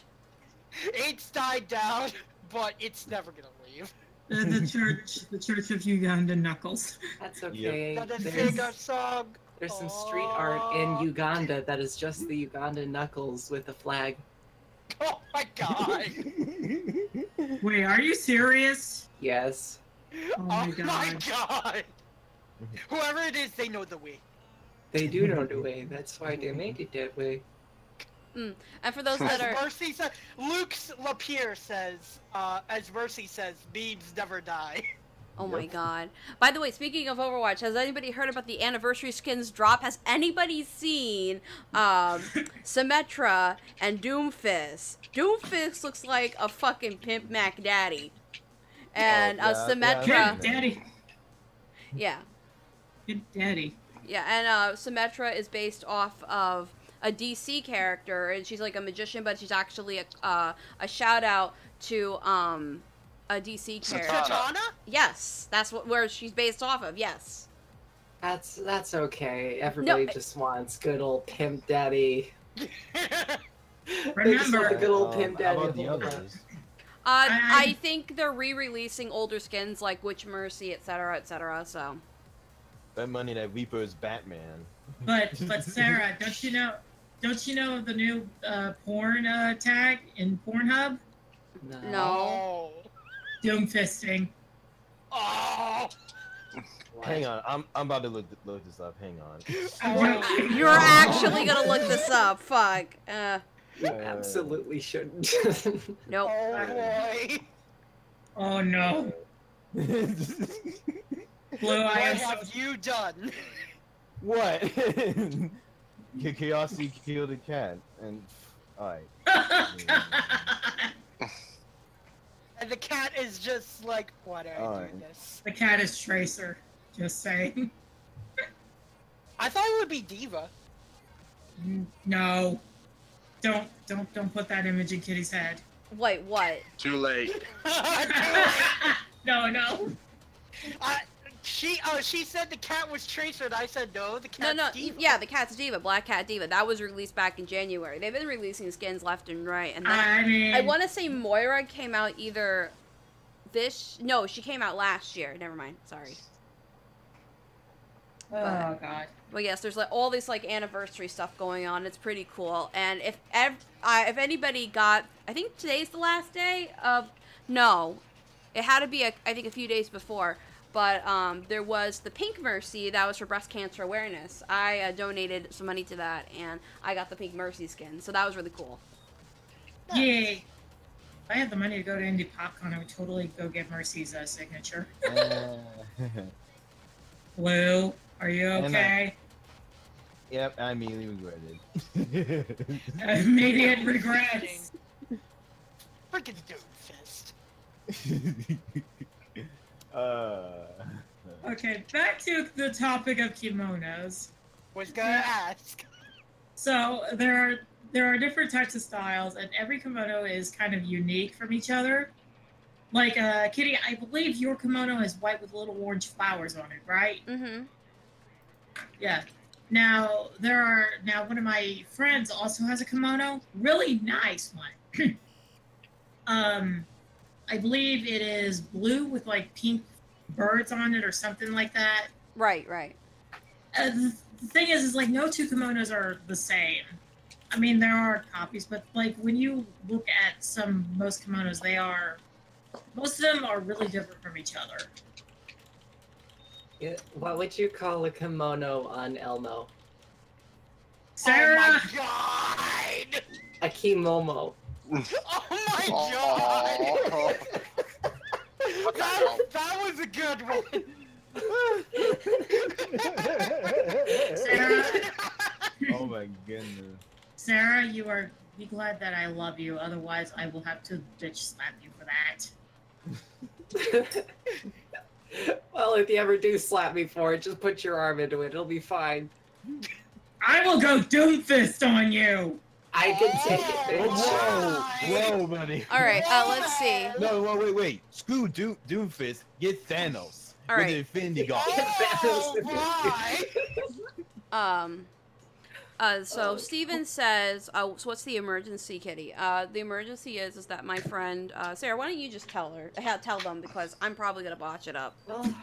It's died down, but it's never gonna leave. The church of Uganda Knuckles. That's okay. Not a There's, single song. there's some street art in Uganda that is just the Uganda knuckles with a flag. Oh my god. Wait, are you serious? Yes. Oh my god. God. Whoever it is, they know the way. They do know the way. That's why they made it that way. And for those that As are, Mercy says, Luke's Lapierre says, as Mercy says, beams never die. oh my god. By the way, speaking of Overwatch, has anybody heard about the anniversary skins drop? Has anybody seen Symmetra and Doomfist? Doomfist looks like a fucking Pimp Mac Daddy. And Symmetra, Good daddy. yeah. Good daddy. Yeah, and Symmetra is based off of a DC character, and she's like a magician, but she's actually a shout out to a DC character. Katana? Yes, that's where she's based off of. Yes. That's okay. Everybody just wants good old pimp daddy. They just want Remember, the good old pimp How daddy. about the others? I think they're re-releasing older skins like Witch Mercy, etc., etc. So. That money that Reaper is Batman. but Sarah, don't you know the new porn tag in Pornhub? No. Oh. Doomfisting. Oh. Hang on, I'm about to look this up. Hang on. Oh. You're actually gonna look this up. Fuck. You absolutely shouldn't. Nope. Oh boy. Oh no. Blue, I What am have so you done? What? Chaosy killed a cat, and alright. And the cat is just like, why did I do Alright. this? The cat is Tracer. Just saying. I thought it would be Diva. No. Don't put that image in Kitty's head. Wait, what? Too late. No. She said the cat was Tracer, and I said no, the cat's No, Diva. yeah, the cat's Diva, Black Cat Diva. That was released back in January. They've been releasing skins left and right, and then I mean, I want to say Moira came out either no, she came out last year. Never mind. Sorry. oh god. But yes, there's like all this like anniversary stuff going on. It's pretty cool. And if anybody got, I think today's the last day of. No, it had to be I think a few days before. But there was the Pink Mercy that was for breast cancer awareness. I donated some money to that, and I got the Pink Mercy skin. So that was really cool. Yay. If I had the money to go to Indie Popcorn, I would totally go get Mercy's signature. Blue, are you okay? Yep, I immediately regretted. Immediate regrets. Freaking Doomfist. Okay, back to the topic of kimonos. Was gonna ask. So there are different types of styles, and every kimono is kind of unique from each other. Like Kitty, I believe your kimono is white with little orange flowers on it, right? Mm-hmm. Yeah. Now one of my friends also has a kimono, really nice one. I believe it is blue with like pink birds on it or something like that. Right. The thing is like no two kimonos are the same. I mean, there are copies, but like when you look at most kimonos, most of them are really different from each other. Yeah, what would you call a kimono on Elmo? Sarah, Oh my god! A kimomo. Oh my god! Oh. That was a good one. Sarah, Oh my goodness. Sarah, be glad that I love you. Otherwise, I will have to bitch slap you for that. Well, if you ever do slap me for it, just put your arm into it. It'll be fine. I will go Doomfist on you. I can take it. Whoa, buddy. All right. Let's see. No, wait. Screw Doomfist. Get Thanos. All right. With the Infinity Gauntlet. Oh, why? So Steven says, so what's the emergency, Kitty? The emergency is that my friend, Sarah, why don't you just tell them, because I'm probably gonna botch it up. Well,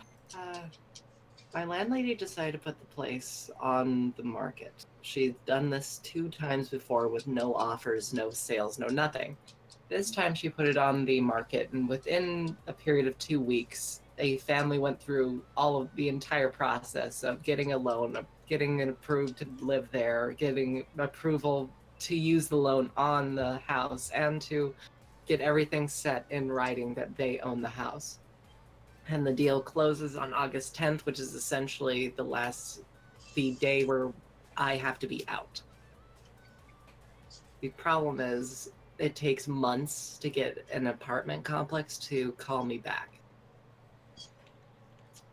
my landlady decided to put the place on the market. She's done this 2 times before with no offers, no sales, no nothing. This time she put it on the market, and within a period of 2 weeks, a family went through the entire process of getting a loan, of getting it approved to live there, getting approval to use the loan on the house, and to get everything set in writing that they own the house. And the deal closes on August 10th, which is essentially the day where I have to be out. The problem is it takes months to get an apartment complex to call me back.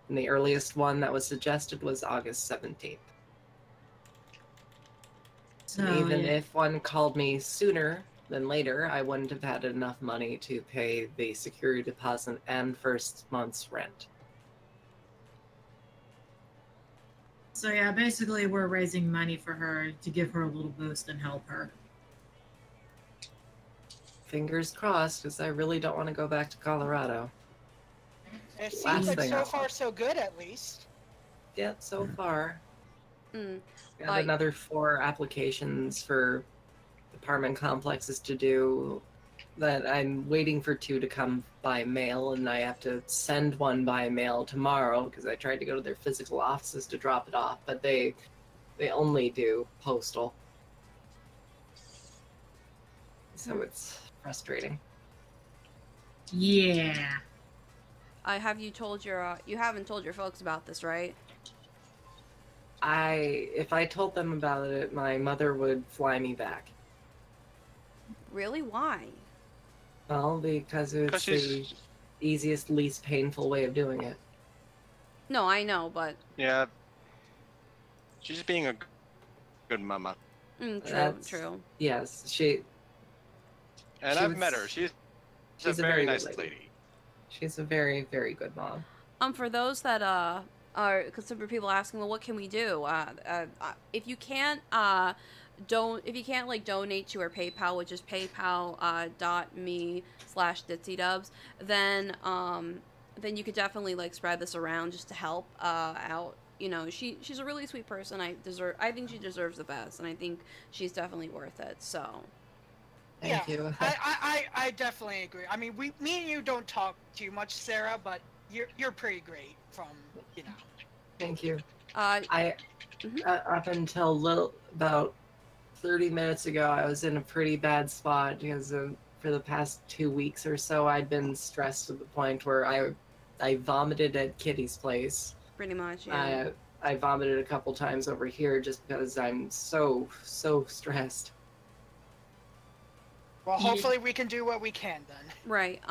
And the earliest one that was suggested was August 17th. So even if one called me sooner than later, I wouldn't have had enough money to pay the security deposit and first month's rent. So yeah, basically we're raising money for her to give her a little boost and help her. Fingers crossed, because I really don't want to go back to Colorado. It seems Last like thing so I far so good, at least. Yeah, so far. Mm. Got another 4 applications for apartment complexes to do that I'm waiting for 2 to come by mail, and I have to send one by mail tomorrow because I tried to go to their physical offices to drop it off, but they only do postal. So it's frustrating. Yeah. Have you told your, you haven't told your folks about this, right? If I told them about it, my mother would fly me back. Really? Why? Well, because it's the she's easiest, least painful way of doing it. No, I know, but... yeah. She's being a good mama. True. Yes, And She I've was- met her. She's a she's a very very good nice lady. lady. she's a very, very good mom. For those that are, because some people asking, well, what can we do? If you can't if you can't like donate to her PayPal, which is paypal.me/ditsydubs, then you could definitely like spread this around just to help out. You know, she's a really sweet person. I think she deserves the best, and I think she's definitely worth it. So. Thank yeah, you. I definitely agree. I mean, me and you don't talk too much, Sarah, but you're pretty great from, you know. Thank you. Mhm. Up until about 30 minutes ago, I was in a pretty bad spot because for the past 2 weeks or so, I'd been stressed to the point where I vomited at Kitty's place. Pretty much, yeah. I vomited a couple times over here just because I'm so stressed. Well, hopefully we can do what we can then. Right.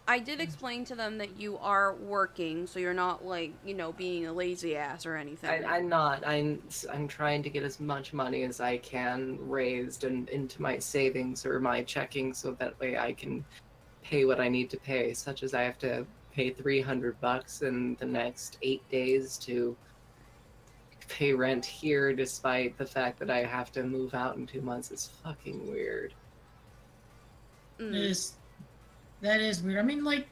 I did explain to them that you are working, so you're not like, you know, being a lazy ass or anything. I'm not. I'm trying to get as much money as I can raised and into my savings or my checking, so that way I can pay what I need to pay, such as I have to pay $300 in the next 8 days to pay rent here, despite the fact that I have to move out in 2 months. It's fucking weird. That is weird. I mean, like,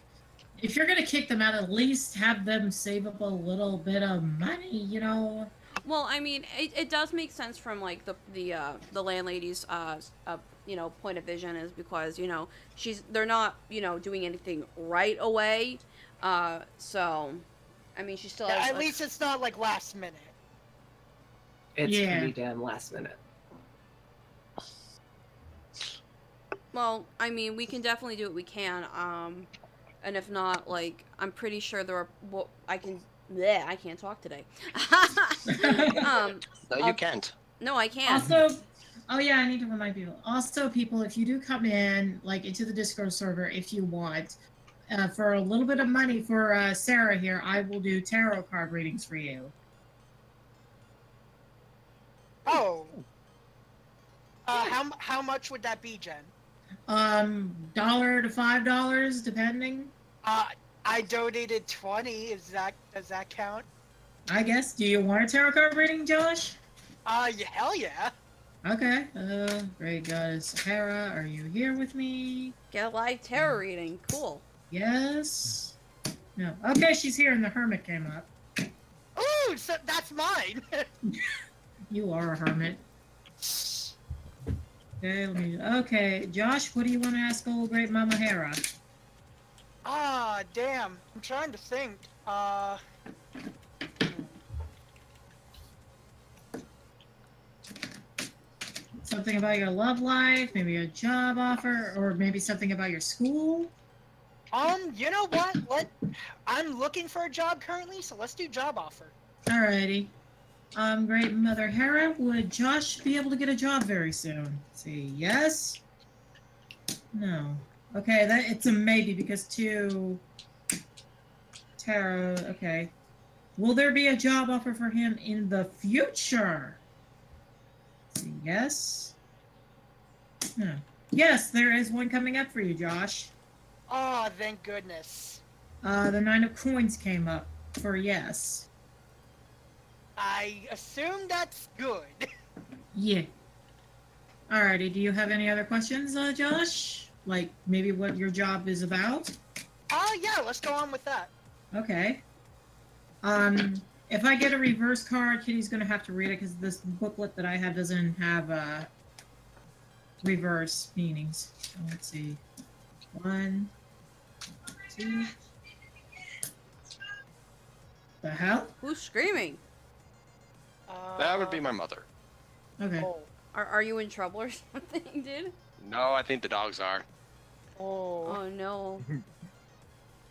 if you're gonna kick them out, at least have them save up a little bit of money, you know. Well, I mean, it does make sense from like the landlady's you know, point of vision, is because, you know, they're not, you know, doing anything right away, so I mean, she still has, At least it's not like last minute. It's Yeah. pretty damn last minute. well, I mean, we can definitely do what we can, and if not, like, I'm pretty sure there are, well, I can't talk today. No, you can't. No, I can't. Also, oh yeah, I need to remind people. Also, people, if you do come in, like, into the Discord server, if you want, for a little bit of money for Sarah here, I will do tarot card readings for you. Oh. How much would that be, Jen? $1 to $5, depending. I donated 20. Does that count? I guess. Do you want a tarot card reading, Josh? Yeah, hell yeah. Okay. Great goddess Hera, are you here with me? Get a live tarot reading. Cool. Yes. No. Okay, she's here, and the hermit came up. Ooh, so that's mine. You are a hermit. Okay, Josh, what do you want to ask old great Mama Hera? Damn. I'm trying to think. Something about your love life, maybe a job offer, or maybe something about your school? You know what? I'm looking for a job currently, so let's do job offer. Alrighty. Great Mother Hera, would Josh be able to get a job very soon? Let's see, yes? No. Okay, it's a maybe because Tara, okay. Will there be a job offer for him in the future? Let's see, yes? No. Yes, there is one coming up for you, Josh. Oh, thank goodness. The 9 of coins came up for yes. I assume that's good. Yeah. Alrighty, do you have any other questions, Josh? Like, maybe what your job is about? Yeah, let's go on with that. Okay. If I get a reverse card, Kitty's gonna have to read it because this booklet that I have doesn't have, reverse meanings. So let's see. 1, 2. The hell? Who's screaming? That would be my mother. Okay. Oh. Are you in trouble or something, dude? No, I think the dogs are. Oh. Oh no.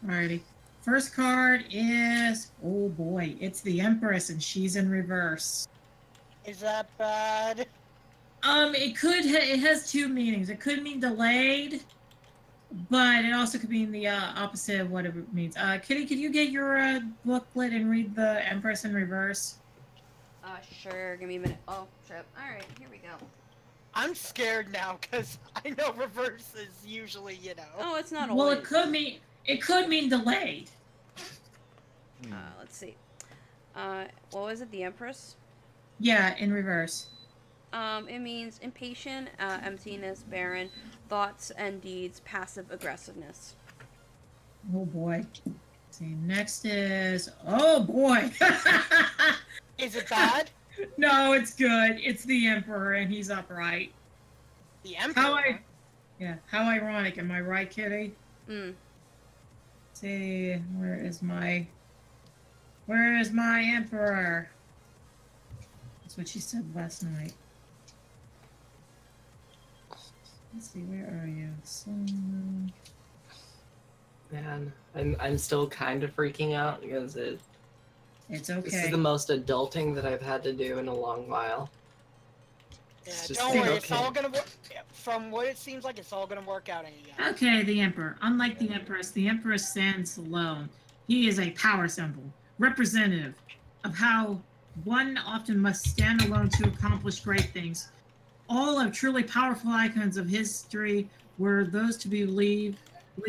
Alrighty. First card is, oh boy, it's the Empress and she's in reverse. Is that bad? It has two meanings. It could mean delayed, but it also could mean the opposite of what it means. Kitty, could you get your booklet and read the Empress in reverse? Sure. Give me a minute. Oh, trip. All right, here we go. I'm scared now because I know reverse is usually, Oh, it's not Well, always. it could mean delayed. Let's see. What was it? The Empress? Yeah, in reverse. It means impatient, emptiness, barren, thoughts and deeds, passive aggressiveness. Oh boy. Let's see, next is, oh boy. Is it bad? No, it's good. It's the Emperor and he's upright. The Emperor? How ironic. Am I right, Kitty? Mm. Let's see, where is my Emperor? That's what she said last night. Let's see, where are you? Man, I'm still kind of freaking out because It's this okay. is the most adulting that I've had to do in a long while. Yeah, It's just don't worry. okay. It's all gonna work. From what it seems like, it's all gonna work out in the end. Okay, the Emperor. Unlike the Empress stands alone. He is a power symbol, representative of how one often must stand alone to accomplish great things. All of truly powerful icons of history were those to believe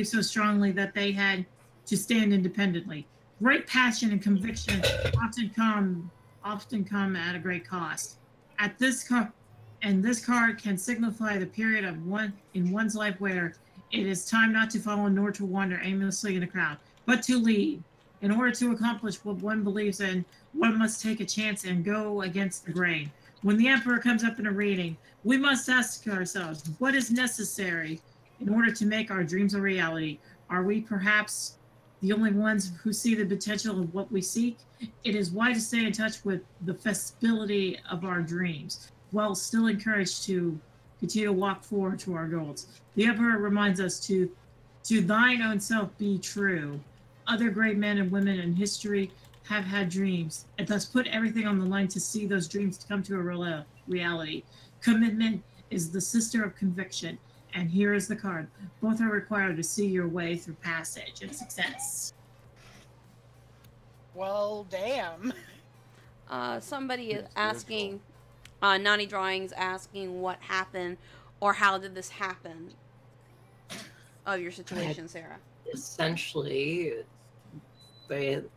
so strongly that they had to stand independently. Great passion and conviction often come at a great cost. This card can signify the period of one's life where it is time not to follow nor to wander aimlessly in a crowd, but to lead. In order to accomplish what one believes in, one must take a chance and go against the grain. When the Emperor comes up in a reading, we must ask ourselves, what is necessary in order to make our dreams a reality? Are we perhaps the only ones who see the potential of what we seek? It is wise to stay in touch with the feasibility of our dreams, while still encouraged to continue to walk forward to our goals. The Emperor reminds us to thine own self be true. Other great men and women in history have had dreams, and thus put everything on the line to see those dreams to come to a reality. Commitment is the sister of conviction, and here is the card. Both are required to see your way through passage and success. Well, damn. Somebody is Spiritual. asking, Nani Drawings asking what happened or how did this happen of your situation, Sarah. Essentially,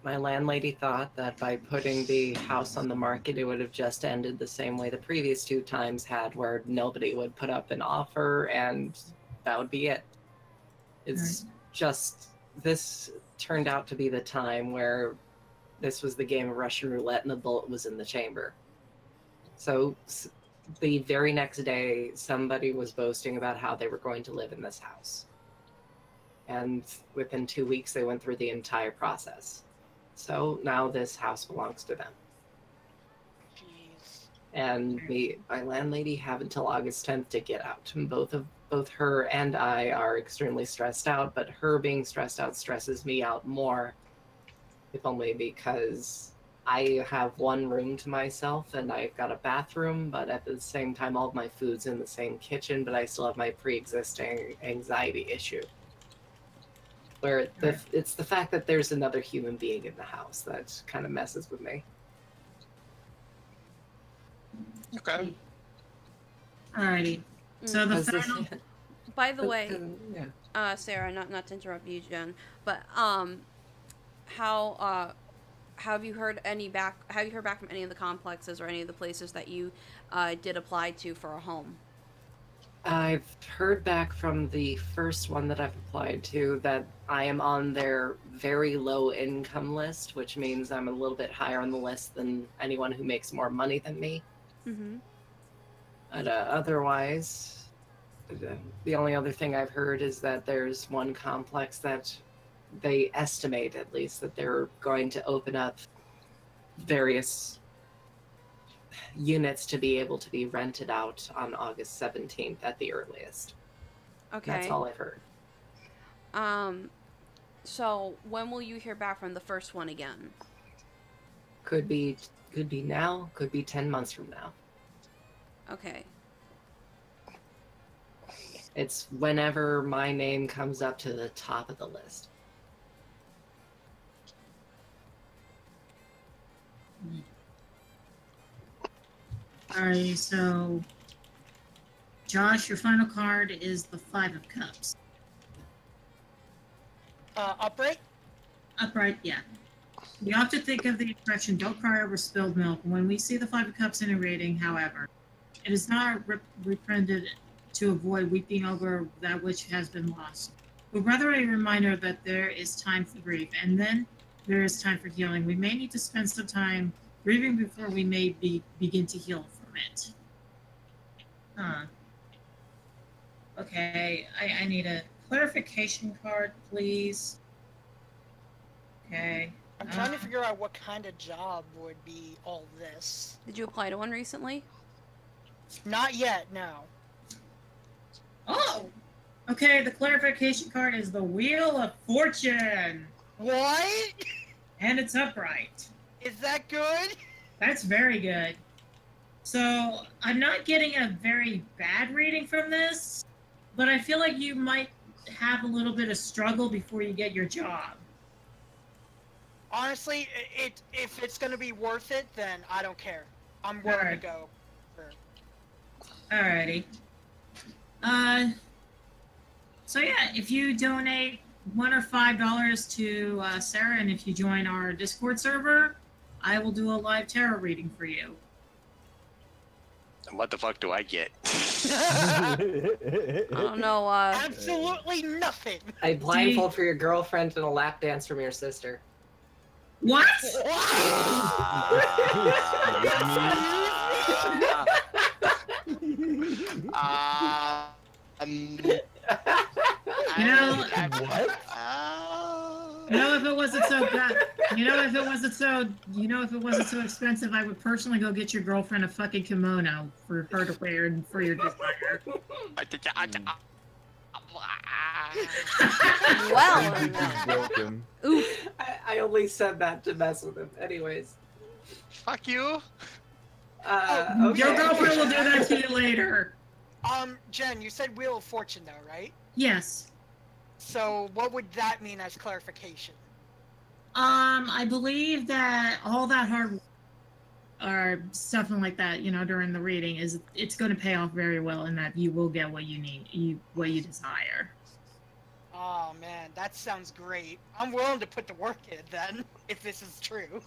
my landlady thought that by putting the house on the market, it would have just ended the same way the previous two times had, where nobody would put up an offer and that would be it. It's just, this turned out to be the time where this was the game of Russian roulette and the bullet was in the chamber. So the very next day, somebody was boasting about how they were going to live in this house. And within 2 weeks, they went through the entire process. So now this house belongs to them. Jeez. And my landlady have until August 10th to get out. And both her and I are extremely stressed out, but her being stressed out stresses me out more, if only because I have one room to myself and I've got a bathroom, but at the same time, all of my food's in the same kitchen, but I still have my pre-existing anxiety issue. Where it's the fact that there's another human being in the house that kind of messes with me. Okay. Alrighty. So the Because this- final. By the way, yeah. Sarah, not to interrupt you, Jen, but how have you heard back from any of the complexes or any of the places that you did apply to for a home? I've heard back from the first one that I've applied to that I am on their very low income list, which means I'm a little bit higher on the list than anyone who makes more money than me. Mm-hmm. But otherwise, the only other thing I've heard is that there's one complex that they estimate, at least, that they're going to open up various units to be able to be rented out on August 17th at the earliest. Okay. That's all I've heard. So when will you hear back from the first one again? Could be now, could be 10 months from now. Okay. It's whenever my name comes up to the top of the list. Alright, so Josh, your final card is the 5 of Cups. Upright? Upright, yeah. You have to think of the expression, don't cry over spilled milk. When we see the 5 of Cups in a reading, however, it is not reprinted to avoid weeping over that which has been lost, but rather a reminder that there is time for grief, and then there is time for healing. We may need to spend some time grieving before we may begin to heal from it. Huh. Okay, I need a clarification card, please. Okay. I'm trying to figure out what kind of job would be all this. Did you apply to one recently? Not yet, no. Oh! Okay, the clarification card is the Wheel of Fortune! What? And it's upright. Is that good? That's very good. So, I'm not getting a very bad reading from this, but I feel like you might have a little bit of struggle before you get your job. Honestly, if it's gonna be worth it, then I don't care. I'm willing Alright. to go. For... Alrighty. So yeah, if you donate $1 or $5 to Sarah, and if you join our Discord server, I will do a live tarot reading for you. And what the fuck do I get? I don't know. Absolutely nothing. A blindfold for your girlfriend and a lap dance from your sister. What? You know, if it wasn't so bad, if it wasn't so expensive, I would personally go get your girlfriend a fucking kimono for her to wear and for your desire. Well, Broken. oof. I only said that to mess with him. Anyways. Fuck you. Okay. Your girlfriend will do that to you later. Jen, you said Wheel of Fortune though, right? Yes. So what would that mean as clarification? I believe that all that hard work or something like that, during the reading it's going to pay off very well, and that you will get what you need, what you desire. Oh man, that sounds great. I'm willing to put the work in then, if this is true.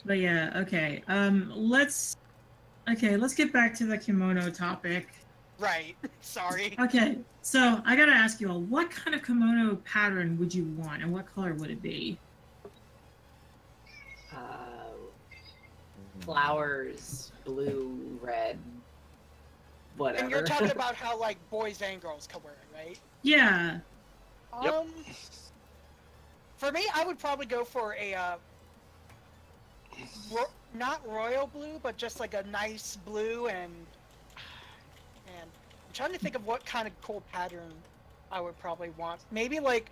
But yeah, okay. Let's get back to the kimono topic. Right. Sorry. Okay, so I gotta ask you all, what kind of kimono pattern would you want, and what color would it be? Flowers, blue, red, whatever. And you're talking about how like boys and girls can wear it, right? Yeah. Yep. For me, I would probably go for a not royal blue, but just like a nice blue, and I'm trying to think of what kind of cool pattern I would probably want. Maybe like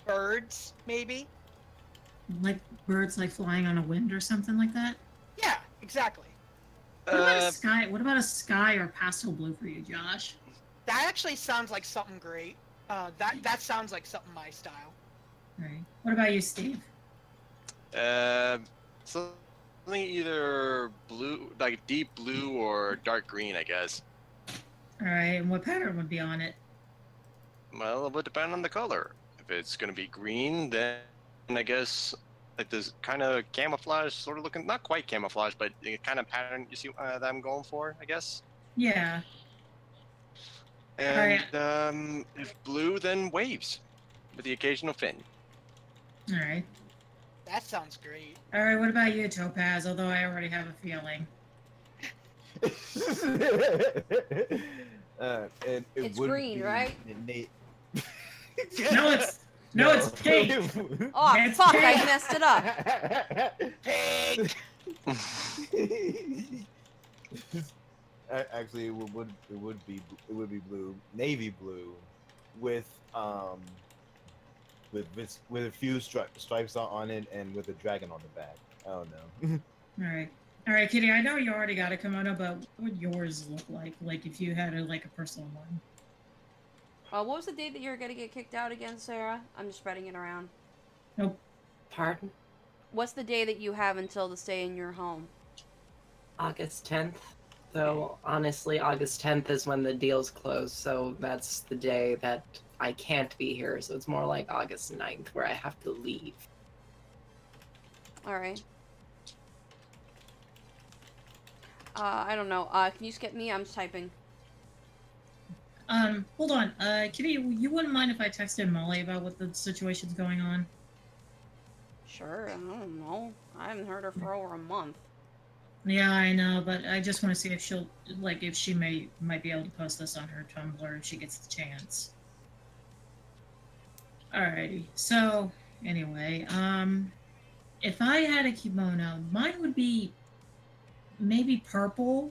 birds, maybe. Like birds like flying on a wind or something like that? Yeah, exactly. What about a sky? What about a sky or pastel blue for you, Josh? That actually sounds like something great. That sounds like something my style. All right. What about you, Steve? Something either blue, like deep blue, or dark green, I guess. All right. And what pattern would be on it? Well, it would depend on the color. If it's gonna be green, then I guess like this kind of camouflage, sort of looking, not quite camouflage, but the kind of pattern you see that I'm going for, I guess. Yeah. And if blue, then waves, with the occasional fin. All right. That sounds great. All right. What about you, Topaz? Although I already have a feeling. And It's would green, be right? No, it's pink. Oh, It's fuck, pink. I messed it up. Pink. Actually, it would be blue, navy blue, with with a few stripes on it and with a dragon on the back. Oh no. All right, Kitty. I know you already got a kimono, but what would yours look like? Like if you had a personal one. What was the date that you were gonna get kicked out again, Sarah? I'm just spreading it around. Nope. Pardon? What's the day that you have until to stay in your home? August 10th. So honestly, August 10th is when the deals close. So that's the day that I can't be here. So it's more like August 9th where I have to leave. All right. I don't know. Can you skip me? I'm just typing. Hold on. Kitty, you wouldn't mind if I texted Molly about what the situation's going on? Sure. I don't know. I haven't heard her for over a month. Yeah, I know, but I just want to see if she'll if she might be able to post this on her Tumblr if she gets the chance. Alrighty. So anyway, if I had a kimono, mine would be maybe purple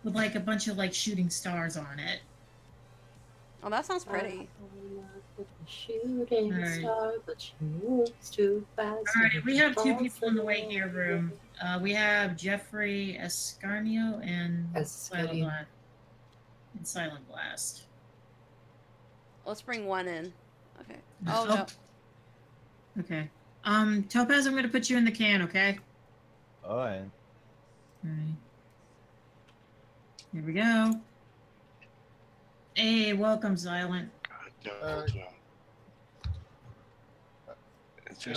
with like a bunch of like shooting stars on it. Oh, that sounds pretty. Shooting Alright. star, but she moves too fast. Alrighty, we have two people in the wait here room. We have Jeffrey Escarnio and Silent Blast. Let's bring one in. Okay. Oh, no. Okay. Topaz, I'm gonna put you in the can, okay? Alright. Alright. Here we go. Hey, welcome, Silent.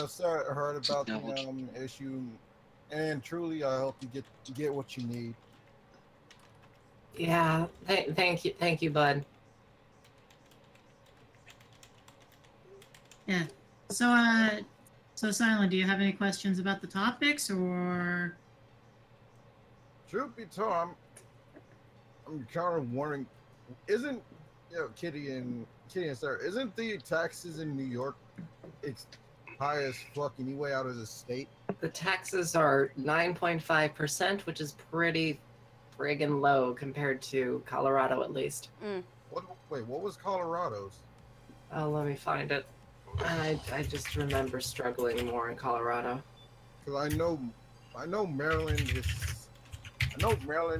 Sir, I heard about the issue, and truly, I hope you get what you need. Yeah, thank you, bud. Yeah. So Silent, do you have any questions about the topics, or? Truth be told, I'm kind of wondering, isn't Kitty and Sarah, isn't the taxes in New York high as fuck anyway out of the state? The taxes are 9.5%, which is pretty friggin' low compared to Colorado, at least. Wait, what was Colorado's? Oh, let me find it. I just remember struggling more in Colorado. Because I know Maryland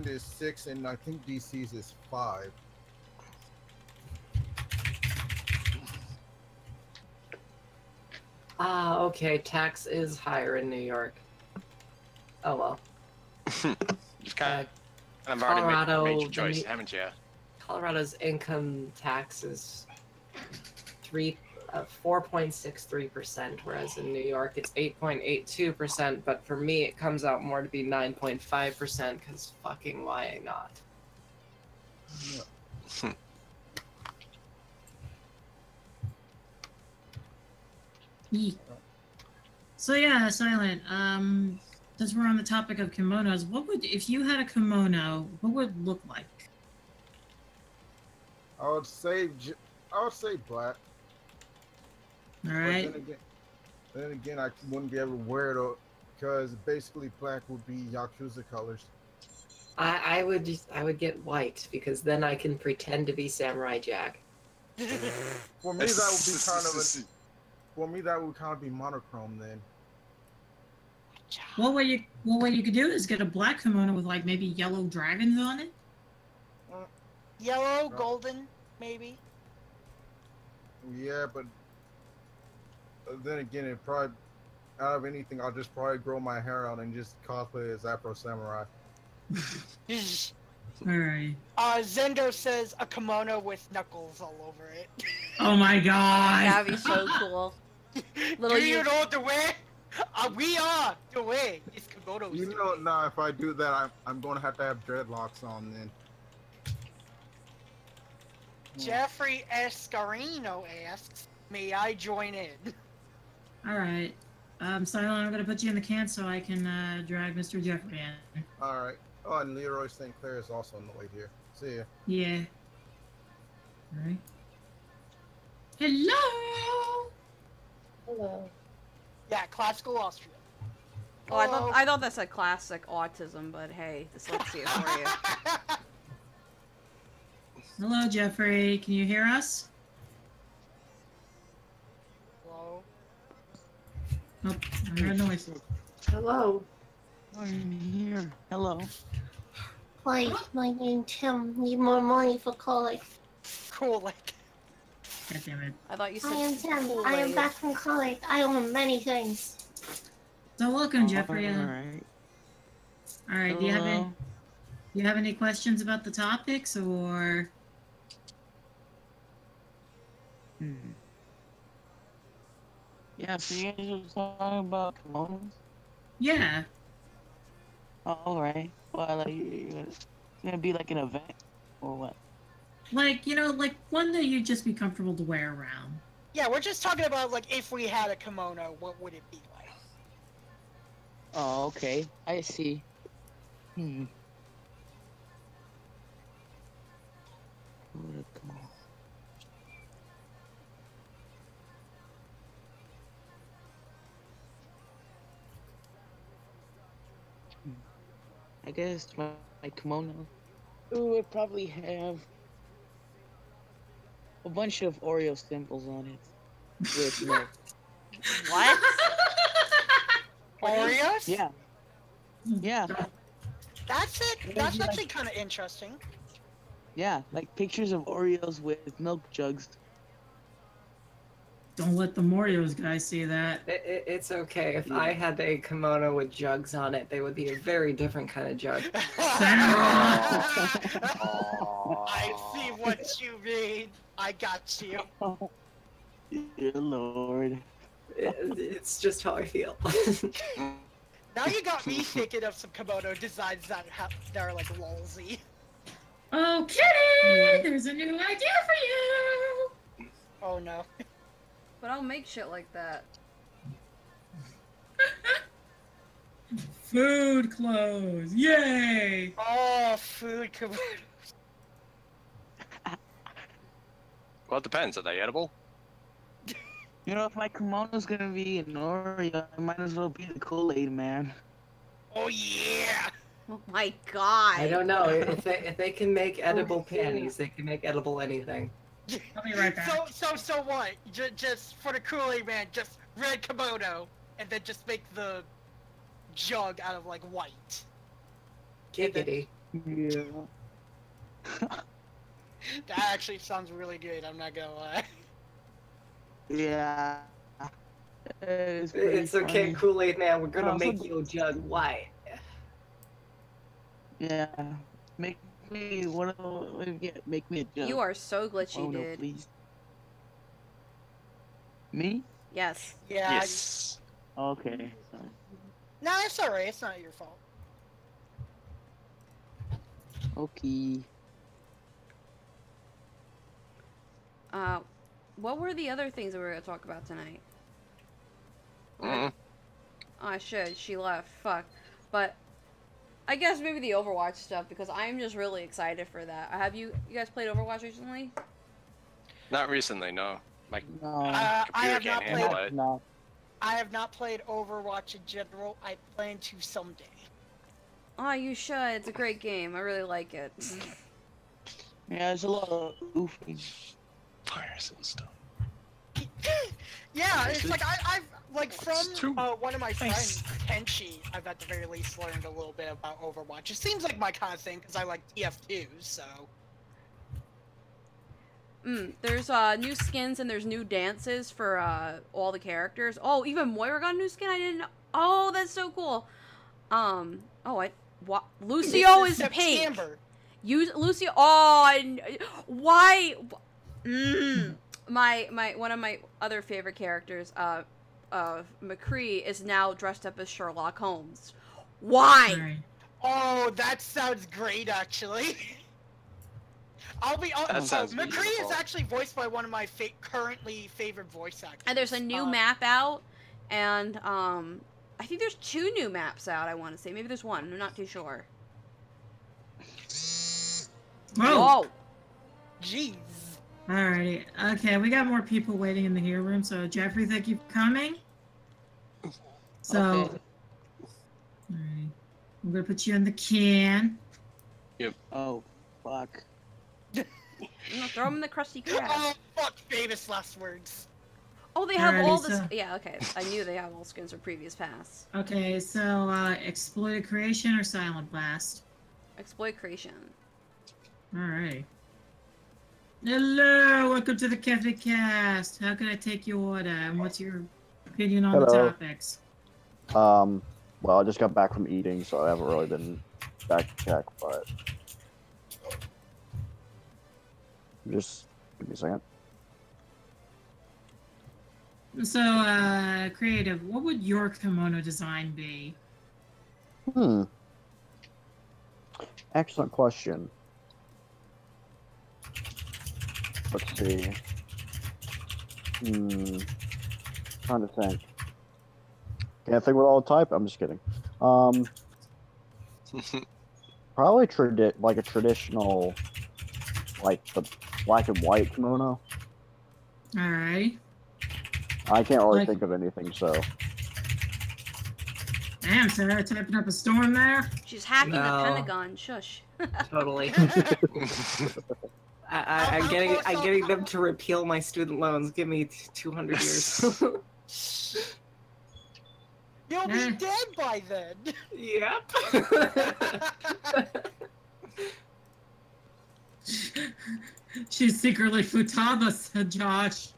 is 6, and I think DC's is 5. Ah, okay. Tax is higher in New York. Oh well. You've kind of already made your choice, haven't you? Colorado's income tax is 4.63%, whereas in New York it's 8.82%. But for me, it comes out more to be 9.5%. Because fucking why not? Yeah. So yeah, Silent. Since we're on the topic of kimonos, if you had a kimono, what would it look like? I would say black. All right. Then again, I wouldn't be able to wear it because basically black would be Yakuza colors. I would get white because then I can pretend to be Samurai Jack. For me, that would be kind of For me, that would kind of be monochrome then. Well, what you could do is get a black kimono with like maybe yellow dragons on it. Yellow, golden, maybe. Yeah, but then again, it probably out of anything, I'll just probably grow my hair out and just cosplay as Afro Samurai. Alright. Zendo says a kimono with knuckles all over it. Oh my god! That'd be so cool. Do you know the way? We are the way. It's kimonos. You know, now if I do that, I'm going to have dreadlocks on then. Jeffrey Escarino asks, "May I join in?" All right. Silent, I'm gonna put you in the can so I can drag Mr. Jeffrey in. All right. Oh, and Leroy St. Clair is also on the way here. See ya. Yeah. All right. Hello. Hello. Yeah, classical Austria. Oh, I thought that's a classic autism, but hey, dyslexia for you. Hello, Jeffrey. Can you hear us? Hello. Oh, I heard noise. Hello. I'm here. Hello. Hi, my name's Tim. Need more money for college. Cool, like. God damn it. I thought you said I am Tim. Kool-Aid. I am back from college. I own many things. So welcome, Jeffrey. Alright. All right. Do you have any questions about the topics or? Yeah, so you guys were talking about kimonos? Yeah. Oh, alright. Well, like, it's gonna be like an event, or what? Like, like one that you'd just be comfortable to wear around. Yeah, we're just talking about, like, if we had a kimono, what would it be like? Oh, okay. I see. Come on. I guess my kimono would probably have a bunch of Oreo symbols on it. With milk. What? Oreos? Yeah. Yeah. That's it. That's actually kind of interesting. Yeah, like pictures of Oreos with milk jugs. Don't let the Morios guys see that. It's okay. If I had a kimono with jugs on it, they would be a very different kind of jug. I see what you mean. I got you. Dear Lord. It's just how I feel. Now you got me thinking of some kimono designs that are like lolsy. Oh, Kitty! There's a new idea for you! Oh no. But I'll make shit like that. Food clothes! Yay! Oh, food kimonos. Well, it depends. Are they edible? You know, if my kimono's gonna be an Oreo, I might as well be the Kool-Aid man. Oh yeah! Oh my god. I don't know. If they can make edible panties, they can make edible anything. I'll be right back. So what? Just for the Kool-Aid man, just red kimono, and then just make the jug out of like white. Giggity. Yeah. That actually sounds really good. I'm not gonna lie. Yeah. It's okay, funny. Kool-Aid man. We're gonna Oh, make so- you a jug white. Yeah. Make me one of those. Yeah, make me a jug. You are so glitchy, Oh no, dude. please. Me? Yes. Yeah. Yes. Okay. Sorry. No, it's alright. It's not your fault. Okay. What were the other things that we were gonna talk about tonight? Mm. Oh, I should. She left. Fuck. But I guess maybe the Overwatch stuff because I'm just really excited for that. Have you guys played Overwatch recently? Not recently, no. My No. I computer have can't not handle played. it. No. I have not played Overwatch in general. I plan to someday. Oh, you should. It's a great game. I really like it. Yeah, there's a lot of oofing. Fires and stuff. Yeah, it's like I've like It's too from one of my friends, Tenchi. I've at the very least learned a little bit about Overwatch. It seems like my kind of thing because I like TF2. So. There's new skins and there's new dances for all the characters. Oh, even Moira got a new skin. I didn't know. Oh, that's so cool. Lucio is pink. September. Lucio. Oh, why? My one of my other favorite characters, McCree, is now dressed up as Sherlock Holmes. Why? Sorry. Oh, that sounds great, actually. That sounds McCree beautiful. is actually voiced by one of my currently favorite voice actors. And there's a new map out, and I think there's 2 new maps out. I want to say maybe there's 1. I'm not too sure. Whoa! Whoa. Jeez. Alrighty. Okay, we got more people waiting in the here room, so Jeffrey, thank you for coming. So, Okay. I'm gonna put you in the can. Oh, fuck. I'm gonna throw them in the crusty crab. Oh, fuck, famous last words. Oh, they have Alrighty, all this. so- Yeah, okay. I knew they have all skins for previous pass. Okay, so exploited creation or silent blast? Exploit creation. Alright. Hello, welcome to the Cafe Cast. How can I take your order? And what's your opinion on the Hello. topics? Well, I just got back from eating, so I haven't really been back to check, but just give me a second. So, creative, what would your kimono design be? Excellent question. Let's see. Trying to think. Can't think with all the type. I'm just kidding. Probably like a traditional, like the black and white kimono. Alright. I can't really Like- think of anything, so. Damn, Sarah, typing up a storm there? She's hacking the No. Pentagon. Shush. Totally. I'm getting them to repeal my student loans. Give me 200 years. You'll be dead by then. Yep. She's secretly Futaba, said Josh.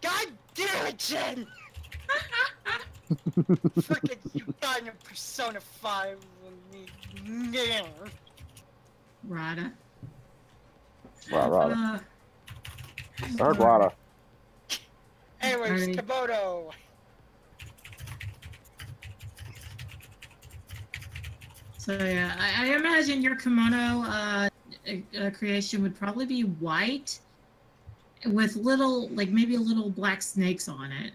God damn it, Jen! Frickin' you got in Persona 5 with me. Rada. Rada. I heard Rada. Anyways, Alright. Komodo. So yeah, I imagine your kimono creation would probably be white with little, like maybe little black snakes on it.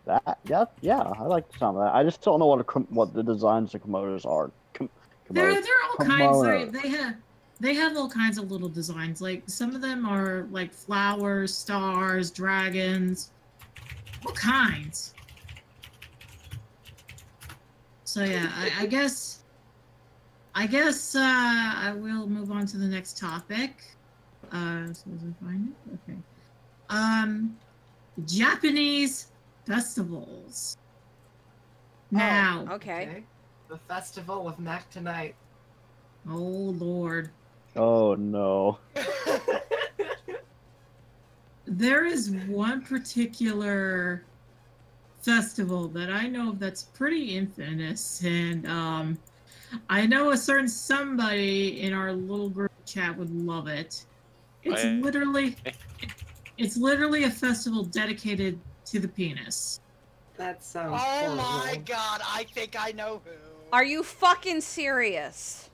That, yeah, I like the sound of that. I just don't know what the designs of kimonos are. They're Kimonos. all kinds. Kimono. They have all kinds of little designs. Like some of them are like flowers, stars, dragons, all kinds. So yeah, I guess I will move on to the next topic. So as I find it, okay. Japanese festivals. Now, Okay. The festival with Mac tonight. oh Lord. Oh no. There is one particular festival that I know of that's pretty infamous, and I know a certain somebody in our little group chat would love it. It's literally a festival dedicated to the penis. That sounds Oh horrible. my god, I think I know who. Are you fucking serious?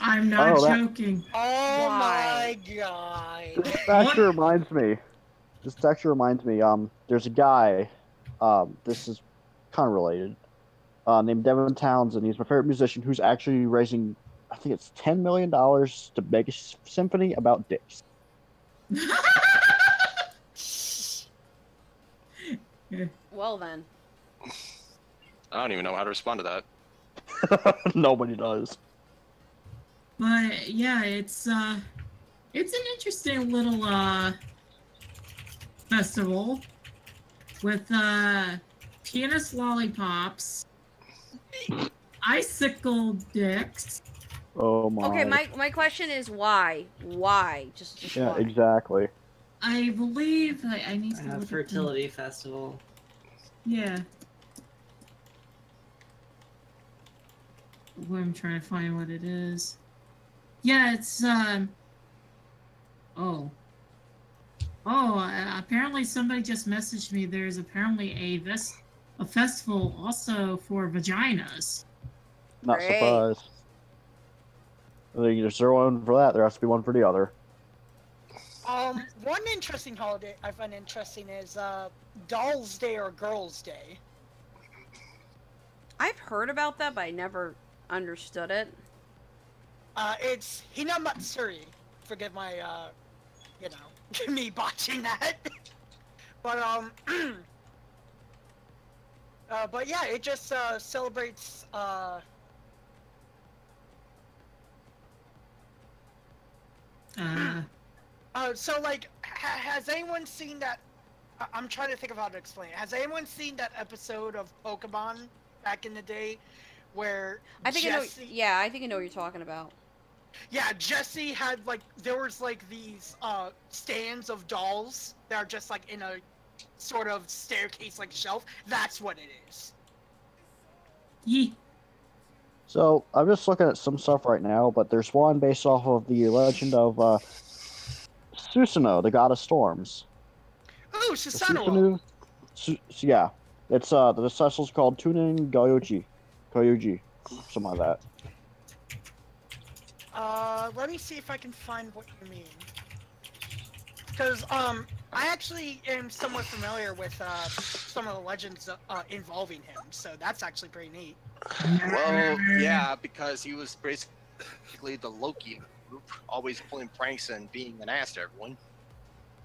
I'm not Oh, that- joking. Oh Why? my god. This actually reminds me. There's a guy. This is kind of related. Named Devin Townsend. He's my favorite musician. Who's actually raising, I think it's $10 million to make a symphony about dicks. Well then. I don't even know how to respond to that. Nobody does. But yeah, it's an interesting little festival with penis lollipops, icicle dicks. Oh my. Okay, my question is why? Why? Just Yeah, why? exactly. I believe I need to look at the- Fertility festival. Yeah. Well, I'm trying to find what it is. Yeah, it's apparently somebody just messaged me. There's apparently a festival also for vaginas. Not Great. surprised. I think there's one for that. There has to be one for the other. One interesting holiday I find interesting is Doll's Day or Girls' Day. I've heard about that, but I never understood it. It's Hinamatsuri. Forgive my, me botching that. But, but yeah, it just, celebrates, So like, has anyone seen that? I'm trying to think of how to explain it. Has anyone seen that episode of Pokemon back in the day, where I think Jessie? I know. Yeah, I think I know what you're talking about. Yeah, Jessie had like there was like these stands of dolls that are just like in a sort of staircase like shelf. That's what it is. Yee. So I'm just looking at some stuff right now, but there's one based off of the legend of Susanoo, the god of storms. Oh, Susanoo. Yeah, it's the vessels called Tunin Goyoji, something like that. Let me see if I can find what you mean. Because I actually am somewhat familiar with some of the legends involving him, so that's actually pretty neat. Well, yeah, because he was basically the Loki of the group, always pulling pranks and being an ass to everyone.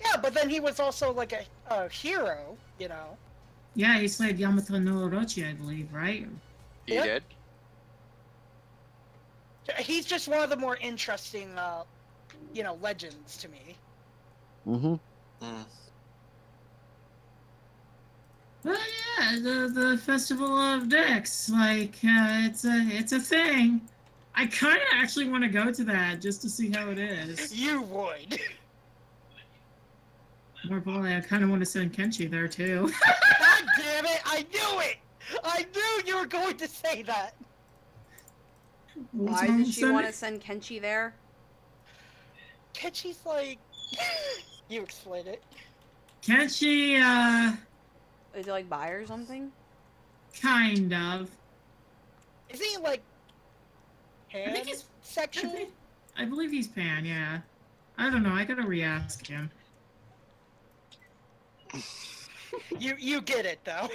Yeah, but then he was also like a hero, you know. Yeah, he slayed Yamato no Orochi, I believe, right? He did. He's just one of the more interesting, you know, legends to me. Mm-hmm. Well, yeah, the Festival of Dicks, like, it's a thing. I kind of actually want to go to that just to see how it is. You would. More importantly, I kind of want to send Kenshi there too. God damn it! I knew it! I knew you were going to say that! Why did she want to send Kenshi there? Kenshi's like... You explain it. Kenshi, Is it like bi or something? kind of. Isn't he like... I think he's sexual? I believe he's pan, yeah. I don't know, I gotta re-ask him. You get it, though.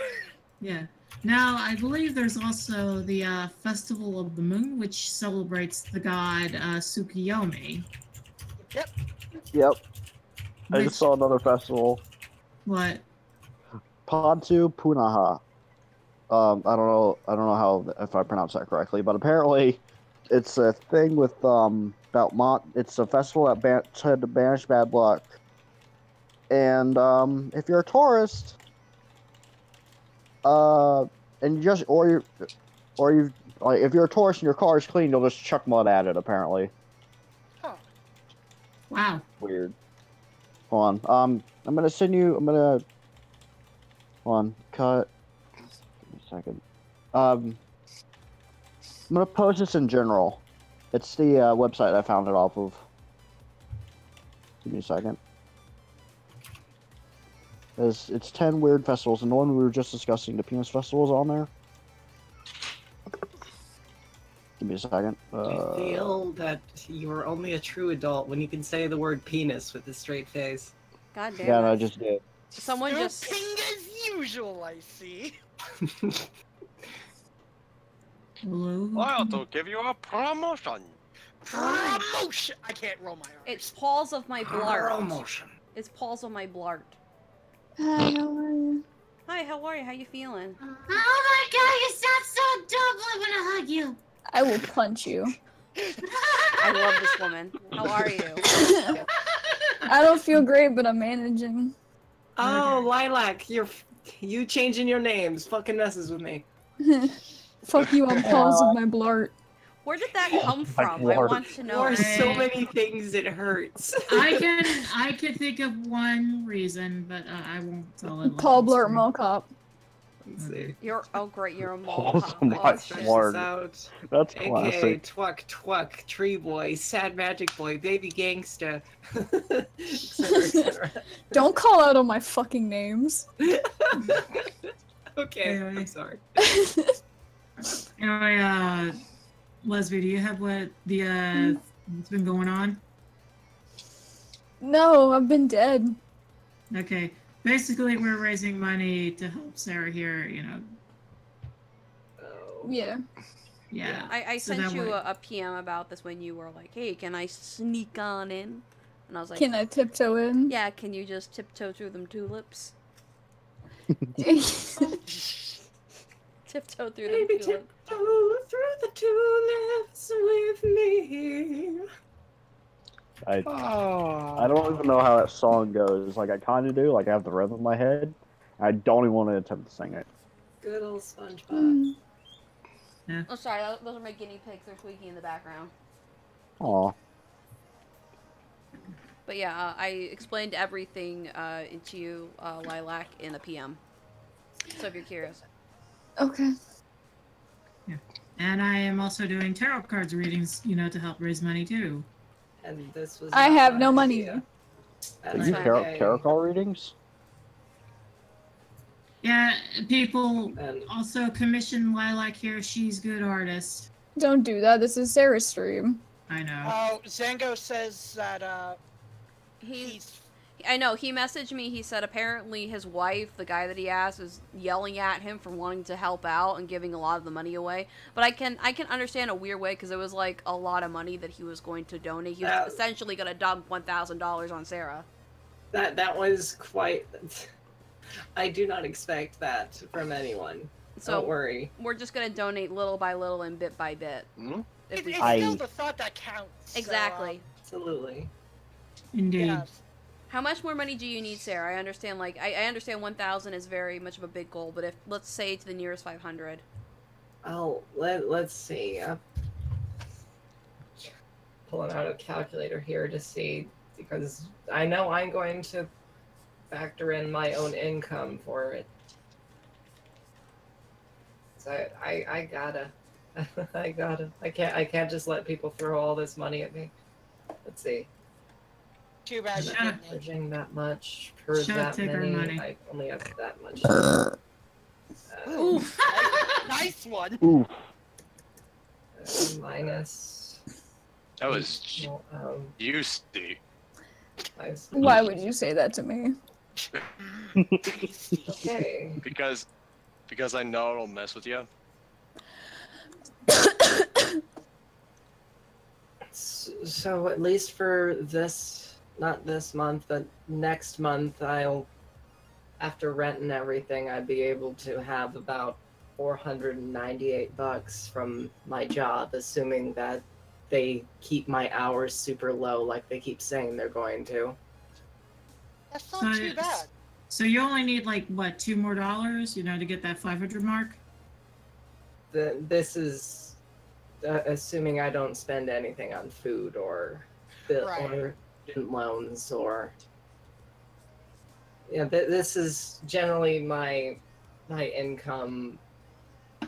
Yeah. Now, I believe there's also the Festival of the Moon, which celebrates the god Tsukuyomi. Yep. Yep. I just saw another festival. What? Pontu Punaha. I don't know how if I pronounce that correctly, but apparently it's a thing with it's a festival that to banish bad luck. And if you're a tourist, and you just or you like if you're a tourist and your car is clean, you'll just chuck mud at it. Apparently. Huh. Wow. Weird. Hold on. I'm gonna send you. Hold on. Cut. Give me a second. I'm gonna post this in general. It's the website I found it off of. Give me a second. It's 10 weird festivals, and the one we were just discussing, the penis festival, is on there. Give me a second. I feel that you are only a true adult when you can say the word penis with a straight face. God damn Yeah, it. no, I just did. Someone just... Ping as usual, I see. Hello? Well, to give you a promotion. Promotion! I can't roll my R's. It's paws of my blart. Promotion. It's paws of my blart. Hi, how are you? Hi, how are you? How you feeling? Oh my god, you sound so dumb. I want to hug you. I will punch you. I love this woman. How are you? I don't feel great, but I'm managing. Oh, Lilac, you changing your names fucking messes with me. Fuck you, I'm paws of my blart. Where did that come from? I want to know. There are so many things it hurts. I can think of one reason, but I won't tell it. Paul Blart Mall Cop. Let's see. Oh great, you're a mole. Paws of my blart. That's AKA classic. Twuck, Tree Boy, Sad Magic Boy, Baby Gangsta, etc., etc. Don't call out on my fucking names. Okay, I'm sorry. Anyway, Leslie, do you have what's been going on? No, I've been dead. Okay. Basically, we're raising money to help Sarah here, you know. Yeah. Yeah. I so sent that you way- a PM about this when you were like, hey, can I sneak on in? And I was like, Can I tiptoe in? yeah, can you just tiptoe through them tulips? Tiptoe through them Baby, tulips. tiptoe through the tulips with me. I Oh. don't even know how that song goes. Like I kind of do. Like I have the rhythm in my head. I don't even want to attempt to sing it. Good old SpongeBob. Oh, sorry, those are my guinea pigs. They're squeaking in the background. Aw. But yeah, I explained everything to you, Lilac, in a PM. So if you're curious. Okay. Yeah. And I am also doing tarot cards readings, to help raise money too. And this was. I not have my no money. idea. Are That's you okay. tarot card readings? Yeah, people And also commission Lilac here. She's a good artist. Don't do that. This is Sarah's stream. I know. Oh, Zango says that he's. I know, he messaged me, he said apparently his wife, the guy that he asked, is yelling at him for wanting to help out and giving a lot of the money away. But I can understand a weird way, because it was like a lot of money that he was going to donate. He was essentially going to dump $1,000 on Sarah. That was quite. I do not expect that from anyone. So don't worry. We're just going to donate little by little and bit by bit. Mm-hmm. If we It's can. still the thought that counts. Exactly. Absolutely. Indeed. Yes. How much more money do you need, Sarah? I understand, like, I understand 1,000 is very much of a big goal, but if, let's say to the nearest 500. Oh, let's see. Pulling out a calculator here to see, because I know I'm going to factor in my own income for it. So I gotta, I can't just let people throw all this money at me. Let's see. Too bad you I'm not didn't. charging that much per that take our many. money. I only have that much. Oof. Nice one. Ooh. Minus. That was well, you, Steve. Why would you say that to me? Okay. Because I know it'll mess with you. So at least for this, not this month, but next month, after rent and everything, I'd be able to have about $498 from my job, assuming that they keep my hours super low like they keep saying they're going to. That's not too bad. So you only need like what, $2 more, to get that 500 mark? This is assuming I don't spend anything on food or or student loans or this is generally my income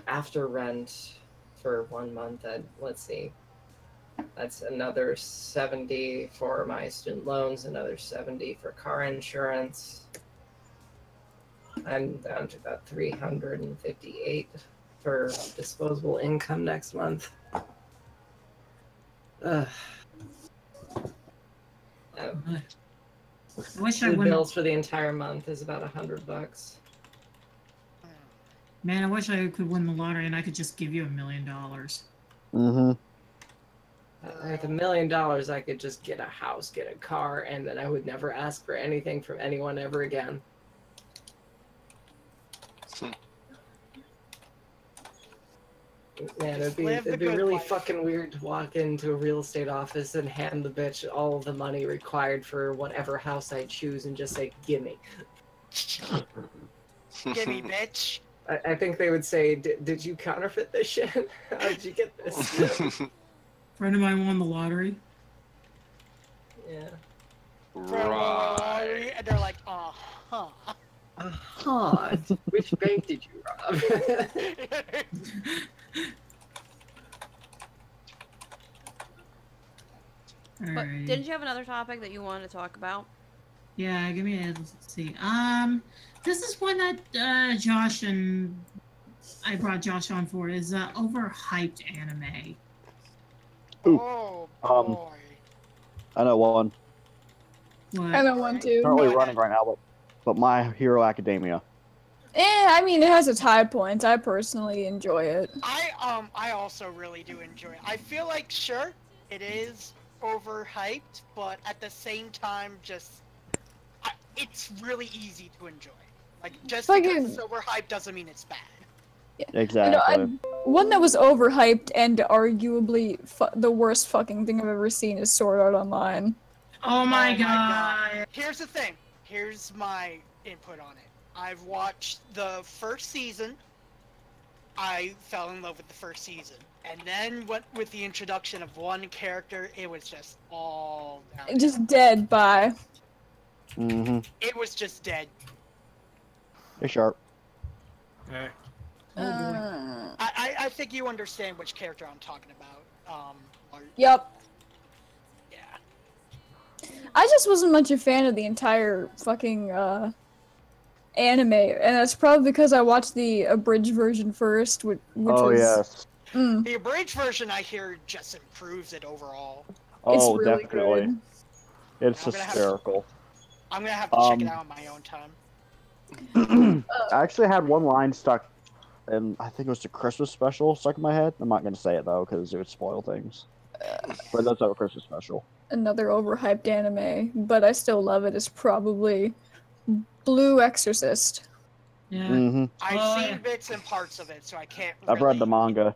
after rent for 1 month. Let's see, that's another 70 for my student loans, another 70 for car insurance. I'm down to about 358 for disposable income next month. I wish I Food wouldn't. bills for the entire month is about $100. Man, I wish I could win the lottery and I could just give you $1 million. Mm-hmm. With $1 million, I could just get a house, get a car, and then I would never ask for anything from anyone ever again. Man, it'd be really fucking weird to walk into a real estate office and hand the bitch all of the money required for whatever house I choose and just say, gimme. Gimme, bitch. I think they would say, did you counterfeit this shit? How did you get this? Friend of mine won the lottery. Yeah. Right. And they're like, huh. Huh. Which bank did you rob? But Alrighty. didn't you have another topic that you wanted to talk about? Yeah, give me a, let's see. This is one that Josh and I brought Josh on for, is overhyped anime. Ooh. Oh, Um, boy. I know one. What? I know one too. Currently running right now, but My Hero Academia. I mean, it has its high points. I personally enjoy it. I also really do enjoy it. I feel like, sure, it is overhyped, but at the same time, it's really easy to enjoy. Like, just because it's overhyped doesn't mean it's bad. Exactly. One that was overhyped and arguably the worst fucking thing I've ever seen is Sword Art Online. Oh my god. Here's the thing. Here's my input on it. I've watched the first season. I fell in love with the first season. And then with the introduction of one character, it was just all down. Just dead, bye. Mm-hmm. It was just dead. Hey, Sharp. Oh boy. I think you understand which character I'm talking about. Yep. Yeah. I just wasn't much a fan of the entire fucking anime, and that's probably because I watched the abridged version first, which Oh, was... yes. The abridged version, I hear, just improves it overall. Oh, it's really definitely. good. It's I'm gonna have hysterical. I'm gonna have to check it out on my own time. I actually had one line stuck, and I think it was the Christmas special stuck in my head. I'm not going to say it, though, because it would spoil things. But that's our Christmas special. Another overhyped anime, but I still love it. It's probably Blue Exorcist. Yeah. Mm-hmm. I've seen bits and parts of it, so I can't. I've read the manga.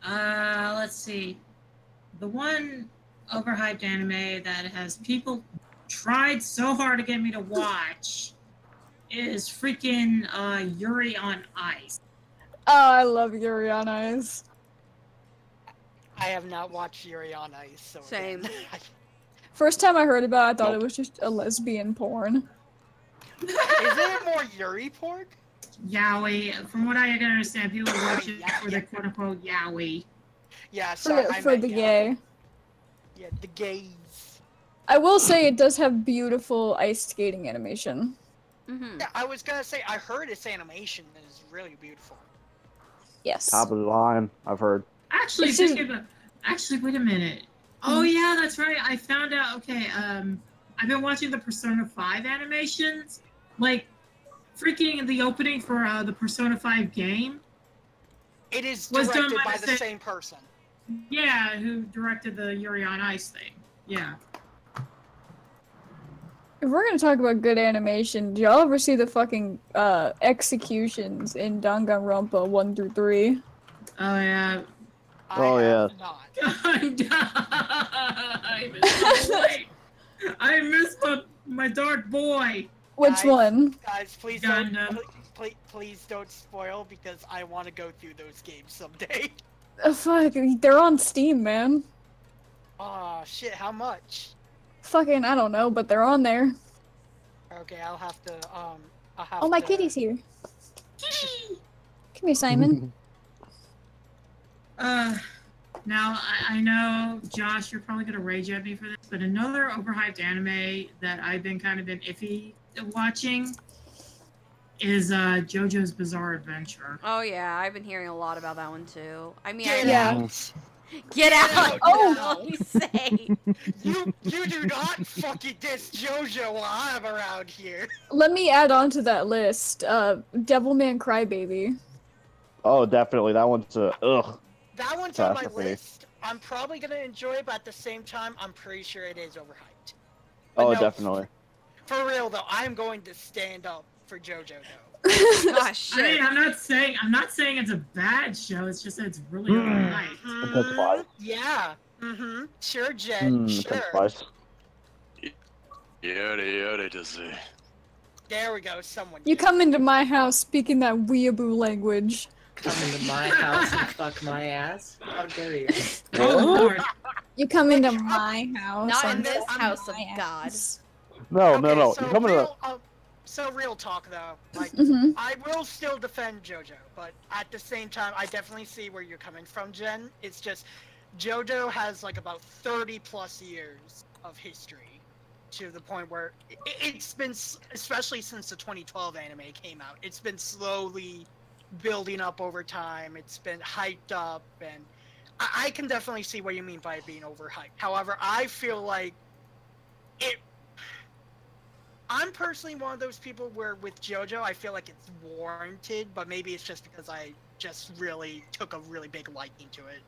Let's see. The one overhyped anime that has people tried so hard to get me to watch is freaking Yuri on Ice. Oh, I love Yuri on Ice. I have not watched Yuri on Ice, so Same. First time I heard about it, I thought it was just a lesbian porn. Is it more Yuri porn? Yaoi. From what I can understand, people watch it for the quote-unquote yaoi. Yeah, sorry, For the gay. Yeah, the gays. I will say it does have beautiful ice skating animation. Mm-hmm. Yeah, I was gonna say, I heard its animation is really beautiful. Yes. Top of the line, I've heard. Actually, It's just- actually, wait a minute. Oh yeah, that's right. I found out. Okay, I've been watching the Persona 5 animations. Like, freaking the opening for the Persona 5 game. It is Was done directed by by the the same- same person. Yeah, who directed the Yuri on Ice thing. Yeah. If we're gonna talk about good animation, did y'all ever see the fucking executions in Danganronpa 1 through 3? Oh yeah. Oh, yeah. I missed my dark boy. Which Guys, one? Guys, please Gundam. please don't spoil because I want to go through those games someday. Fuck, they're on Steam, man. Oh shit, how much? Fucking, I don't know, but they're on there. Okay, I'll have to I'll have Oh, my to... kitty's here. Come here, Simon. Now I know, Josh, you're probably gonna rage at me for this, but another overhyped anime that I've been iffy watching is JoJo's Bizarre Adventure. Oh yeah, I've been hearing a lot about that one too. I mean, Get Yeah. out! Get out! Oh! What you say? You do not fucking diss JoJo while I'm around here. Let me add on to that list. Devilman Crybaby. Oh, definitely. That one's ugh. That one's on my Catastrophe. list. I'm probably gonna enjoy it, but at the same time, I'm pretty sure it is overhyped. Oh, no, definitely. For real though, I'm going to stand up for JoJo though. Gosh, I mean, shit. I'm not saying it's a bad show. It's just that it's really overhyped. That's why. Yeah. Mm-hmm. Sure, Jen. Sure. Spice. Yada to say. There we go. Someone. You did it. come into my house speaking that weeaboo language. Come into my house and fuck my ass. How dare you? Oh Lord. You come into my house. Not in and this fuck house of my God. ass. No, Okay, no. So You come real, so real talk though. Like, Mhm. I will still defend JoJo, but at the same time, I definitely see where you're coming from, Jen. It's just JoJo has like about 30 plus years of history to the point where it's been, especially since the 2012 anime came out, it's been slowly building up over time. It's been hyped up, and I can definitely see what you mean by it being overhyped. However, I feel like it. I'm personally one of those people where with JoJo, I feel like it's warranted, but maybe it's just because I just really took a really big liking to it.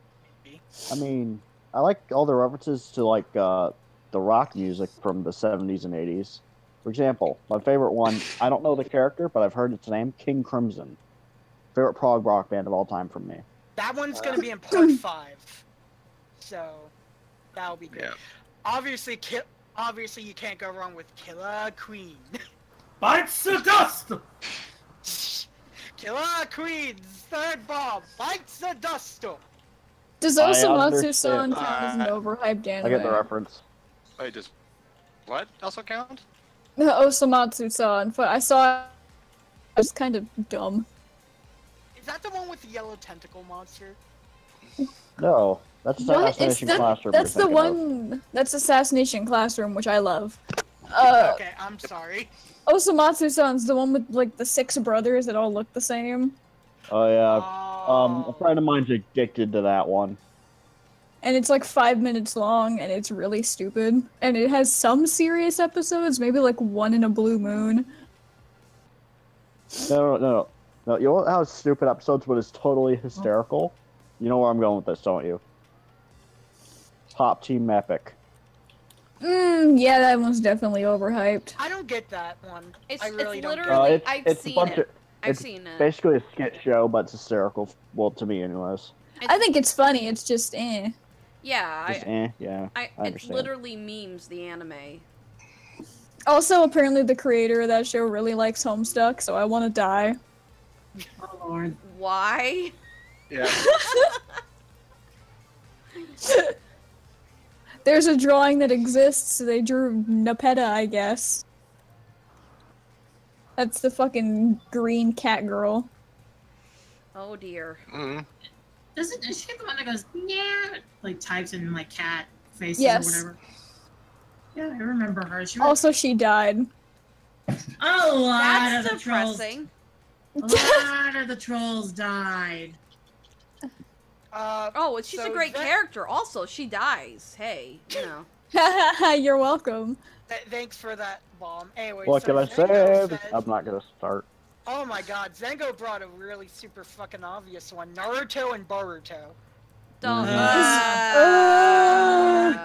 Maybe. I mean, I like all the references to like the rock music from the 70s and 80s. For example, my favorite one, I don't know the character, but I've heard its name, King Crimson. Favorite prog rock band of all time from me. That one's gonna be in part 5, so that'll be good. Yeah. Obviously, obviously you can't go wrong with Killer Queen. Bites the dust! Killer Queen's third bomb bites the dust. Does I Osamatsu-san understand. count as an overhyped anime? I get the reference. Wait, does what also count? Osamatsu-san. I saw it. It was kind of dumb. Is that the one with the yellow tentacle monster? No, that's What? Assassination Classroom. That's you're the thinking one. That's Assassination Classroom, which I love. Okay, I'm sorry. Osamatsu-san's the one with like the 6 brothers that all look the same. of. Oh yeah. Oh. A friend of mine's addicted to that one. And it's like 5 minutes long, and it's really stupid. And it has some serious episodes, maybe like one in a blue moon. No. You know how stupid episodes, but it's totally hysterical? You know where I'm going with this, don't you? Top Team Epic. Yeah, that one's definitely overhyped. I don't get that one. It's, I really it's don't literally, get it. I've seen it. I've It's seen it. basically a skit show, but it's hysterical. Well, to me, anyways. I think it's funny, it's just eh. Yeah, Just yeah. I it's understand. literally memes, the anime. Also, apparently the creator of that show really likes Homestuck, so I want to die. Oh lord. Why? Yeah. There's a drawing that exists, so they drew Nepeta, I guess. That's the fucking green cat girl. Oh dear. Mm. Is she the one that goes, yeah, like types in like cat faces Yes. or whatever? Yeah, I remember her. Also, she died. A lot That's of the trolls. depressing. A lot of the trolls died. Oh, she's a so great that- character. Also, she dies. Hey, you know. You're welcome. Thanks for that bomb. Anyway, What so can I Zengo say? said- I'm not gonna start. Oh my god, Zengo brought a really super fucking obvious one. Naruto and Boruto. Don't.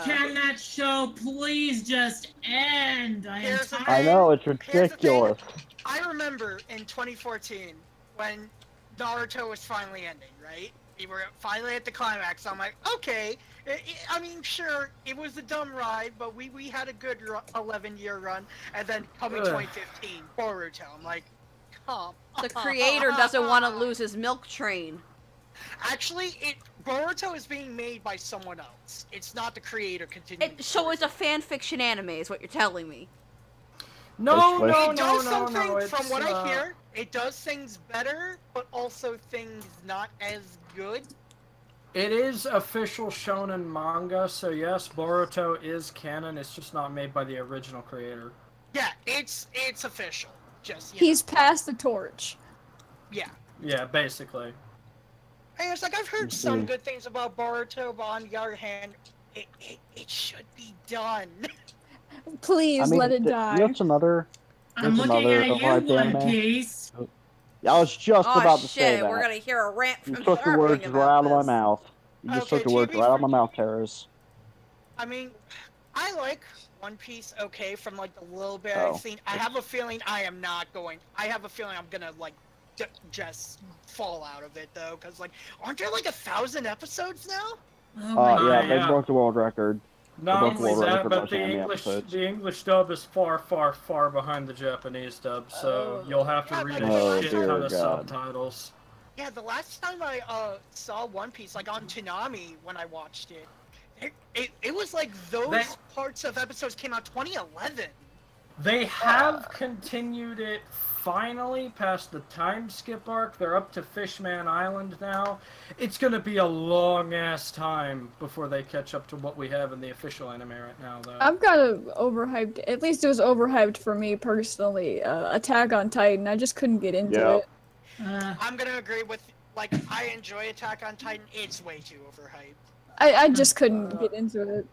Can that show please just end? I know, it's ridiculous. I remember in 2014 when Naruto was finally ending, right? We were finally at the climax. I'm like, okay. I mean, sure, it was a dumb ride, but we had a good 11-year run. And then coming 2015, Boruto. I'm like, come. The creator doesn't want to lose his milk train. Actually, Boruto is being made by someone else. It's not the creator continuing. So it's a fan fiction anime, is what you're telling me. No, It does something, it's, from what I hear, it does things better, but also things not as good. It is official shonen manga, so yes, Boruto is canon. It's just not made by the original creator. Yeah, it's official. Just He's passed the torch. Yeah. Yeah, basically. And it's like I've heard some good things about Boruto, but on the other hand, it should be done. Please let it die. That's another. I'm that's looking another at you, overhyped One anime. Piece. I was just Oh about to say shit, that. we're gonna hear a rant You from took the Irving words about right out of my this. mouth. You just Okay, took the words to be right out of my mouth, Terrace. I mean, I like One Piece okay from like the little bit Oh. I've seen. I have a feeling I have a feeling I'm gonna like just fall out of it though, because like, aren't there like 1,000 episodes now? Oh Yeah, they broke the world record. Not They broke the only world that, record but by the anime English episodes. dub is far, far, far behind the Japanese dub, so you'll have to read Oh, a shit dear ton of God. subtitles. Yeah, the last time I saw One Piece, like on Toonami when I watched it, it was like those parts of episodes came out 2011. They have continued it finally past the time skip arc. They're up to Fishman Island now. It's gonna be a long ass time before they catch up to what we have in the official anime right now, though. I've got a overhyped, at least it was overhyped for me personally, Attack on Titan. I just couldn't get into it. I'm gonna agree with, like, I enjoy Attack on Titan. It's way too overhyped. I just couldn't get into it.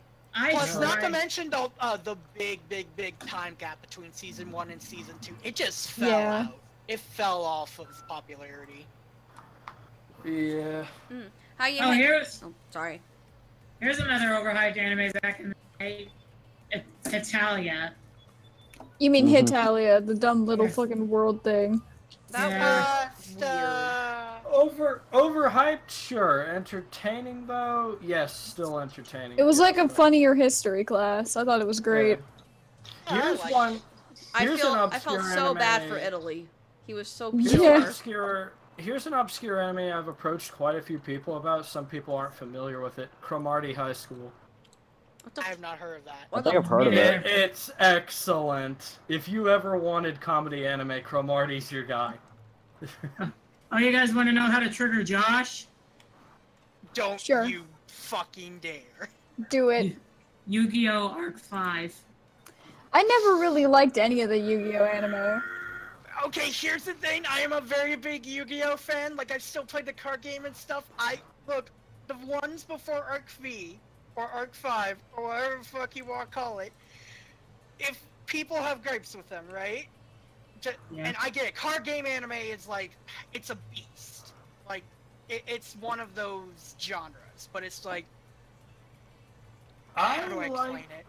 Plus, not to mention the big time gap between season 1 and season 2. It just fell out. It fell off of popularity. Yeah. How you? Here's. Oh, sorry. Here's another overhyped anime back in the day. It's Italia. You mean Hitalia, the dumb little fucking world thing. That Yeah. was weird. Overhyped, sure. Entertaining though, yes, still entertaining. It was yes, like a but- funnier history class. I thought it was great. Yeah. Here's one. I Here's an felt obscure so bad for anime. Italy. He was so Here's pure. Here's an obscure anime I've approached quite a few people about. Some people aren't familiar with it. Cromartie High School. I have not heard of that. I think I've heard of it. It's excellent. If you ever wanted comedy anime, Cromartie's your guy. Oh, you guys want to know how to trigger Josh? Don't Sure. you fucking dare. Do it. Yu-Gi-Oh! Arc 5. I never really liked any of the Yu-Gi-Oh anime. Okay, here's the thing. I am a very big Yu-Gi-Oh fan. Like, I still play the card game and stuff. Look, the ones before Arc V, or Arc 5, or whatever the fuck you want to call it, if people have gripes with them, right? And I get it. Card game anime is like, it's a beast. Like, it's one of those genres, but it's like, how do I explain it?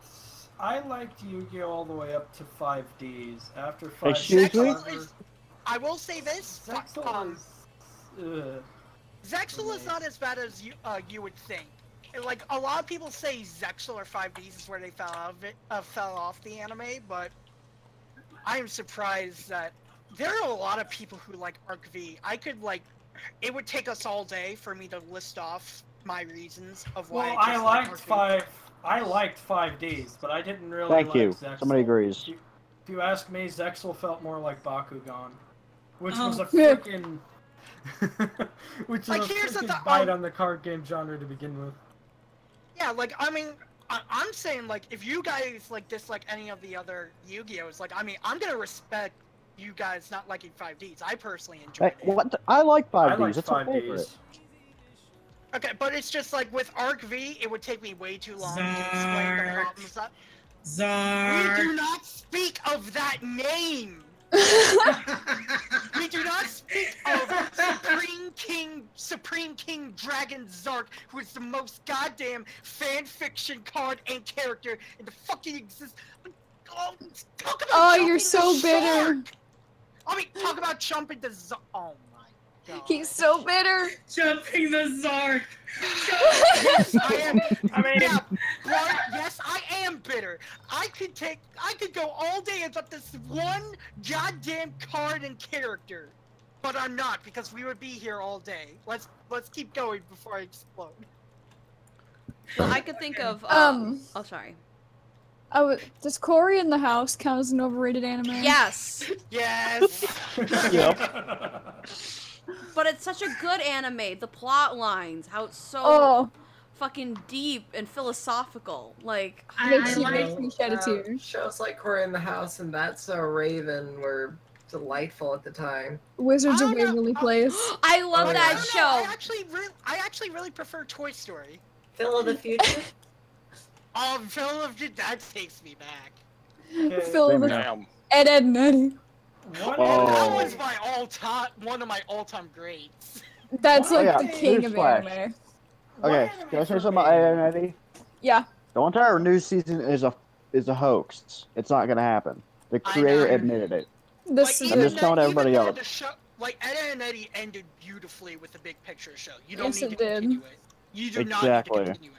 I liked Yu-Gi-Oh all the way up to 5Ds. After 5Ds, Excuse me? I will say this. Zexal is not as bad as you would think. Like, a lot of people say Zexal or 5Ds is where they fell off the anime, but I am surprised that there are a lot of people who like Arc V. It would take us all day for me to list off my reasons of why. Well, I liked 5Ds, but I didn't really Thank like you. Zexal. Somebody agrees. If you ask me, Zexal felt more like Bakugan, which was a Oh. freaking which Like, was a here's the freaking bite on the card game genre to begin with. Yeah, like, I mean, I'm saying, like, if you guys, like, dislike any of the other Yu-Gi-Ohs, like, I mean, I'm gonna respect you guys not liking 5Ds. I personally enjoyed Hey, what? I like 5Ds. I like It's my 5Ds. favorite. it. Okay, but it's just, like, with Arc V, it would take me way too long to explain the Zark. problems that... Zark. We do not speak of that name! We do not speak of Supreme King Dragon Zark, who is the most goddamn fan fiction card and character in the fucking existence. Oh, talk about you're jumping so the bitter. Zark! I mean, talk about jumping the Zark. Oh my god. He's so bitter. Jumping the Zark. Yes, I am. I mean, Yeah, Bart, yes, I am bitter. I could go all day about this one goddamn card and character, but I'm not because we would be here all day. Let's keep going before I explode. Well, I could think of. Oh, sorry. Does Cory in the House count as an overrated anime? Yes. Yes. Yep. But it's such a good anime. The plot lines, how it's so fucking deep and philosophical. Like, makes me shed a tear. Shows like Cory in the House and That's So Raven were delightful at the time. Wizards of Waverly Place. I love Oh, that yeah. show. I actually really prefer Toy Story. Phil of the Future? Phil of that takes me back. Phil of the Damn. Ed and Eddie. That Oh. was one of my all-time greats. That's like yeah, the king of newsflash. anime. Okay, can I say something about Ed and Eddie? Yeah. The entire new season is a hoax. It's not gonna happen. The I creator know. admitted it. This Like, I'm just telling everybody even though else. the show, like, Ed and Eddie ended beautifully with the big picture show. You don't Yes, need it to did. continue it. You do not Exactly. need to continue it.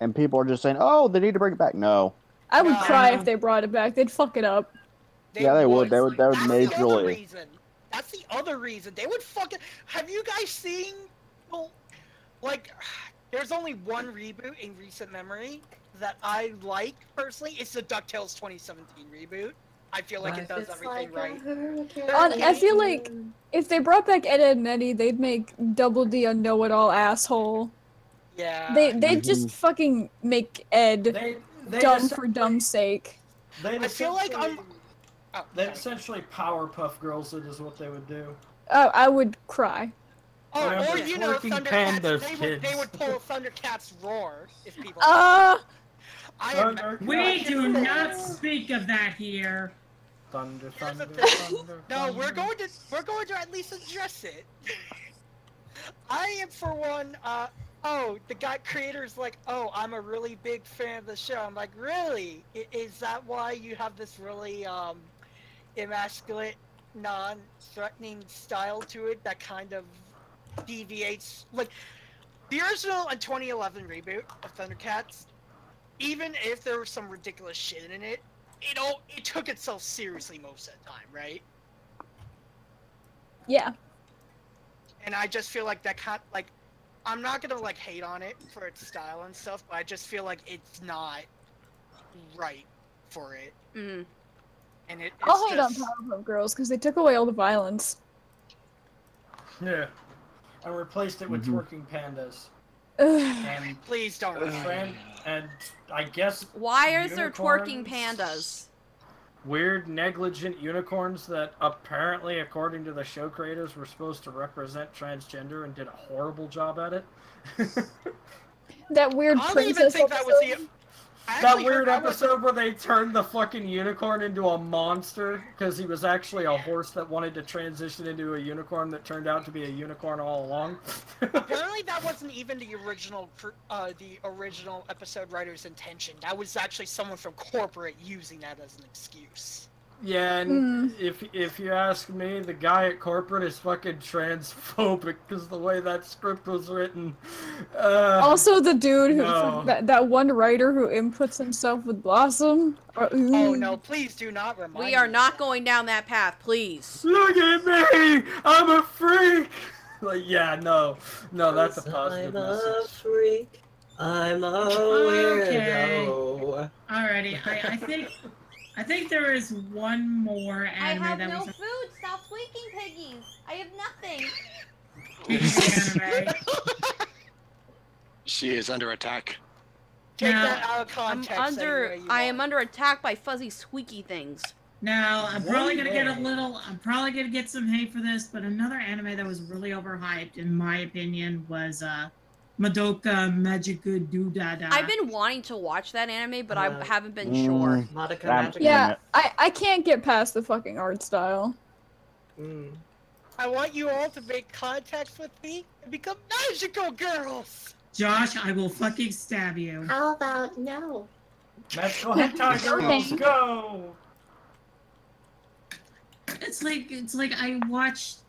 And people are just saying, "Oh, they need to bring it back." No. I would No. cry if they brought it back. They'd fuck it up. Yeah, they would. They would That's the other majorly. reason. That's the other reason. They would fucking. Have you guys seen? Well, like, there's only one reboot in recent memory that I like personally. It's the DuckTales 2017 reboot. I feel like it does everything right. I feel like if they brought back Ed, and Eddie, they'd make Double D a know-it-all asshole. Yeah. They'd just fucking make Ed They dumb for dumb's sake. I feel like I'm. Oh, They sorry. essentially Powerpuff Girls it is what they would do. I would cry. Oh, Yeah, or but you know, twerking Thundercats. pandas, They kids. would pull Thundercats roar if people. Uh, I am. We do not speak of that here. Thunder, Here's the thunder, thing. thunder. No, thunder. we're going to at least address it. I am for one. The guy creator's like, oh, I'm a really big fan of the show. I'm like, really? Is that why you have this really emasculate, non-threatening style to it that kind of deviates. Like the original and 2011 reboot of Thundercats, even if there was some ridiculous shit in it, it took itself seriously most of the time, right? Yeah. And I just feel like that I'm not gonna like hate on it for its style and stuff, but I just feel like it's not right for it. Mm. And it's I'll hate just... on Powerpuff Girls because they took away all the violence. Yeah. I replaced it with twerking pandas. And please don't. And I guess. Why is there twerking unicorns? pandas? Weird, negligent unicorns that apparently, according to the show creators, were supposed to represent transgender and did a horrible job at it. That weird I don't princess even think episode. that was the. That weird episode where they turned the fucking unicorn into a monster because he was actually a horse that wanted to transition into a unicorn that turned out to be a unicorn all along. Apparently, that wasn't even the original episode writer's intention. That was actually someone from corporate using that as an excuse. Yeah, and if you ask me, the guy at corporate is fucking transphobic because the way that script was written. Also, the dude who no. that one writer who inputs himself with Blossom. Oh no! Please do not remind me. We are not going down that path, please. Look at me! I'm a freak. Like, yeah, no, that's a positive I'm message. a freak. I'm a weirdo. Alrighty, I think there is one more anime I have that no was food. Stop squeaking, piggies. I have nothing. anime. She is under attack. Take Now, that out of context. I am under attack by fuzzy squeaky things. Now, I'm probably gonna get some hate for this, but another anime that was really overhyped, in my opinion, was Madoka Magica Doodada. I've been wanting to watch that anime, but I haven't been sure. Madoka Magica. Yeah, I can't get past the fucking art style. I want you all to make contact with me and become magical girls. Josh, I will fucking stab you. How about no? Let's go hentai girls, go! It's like I watched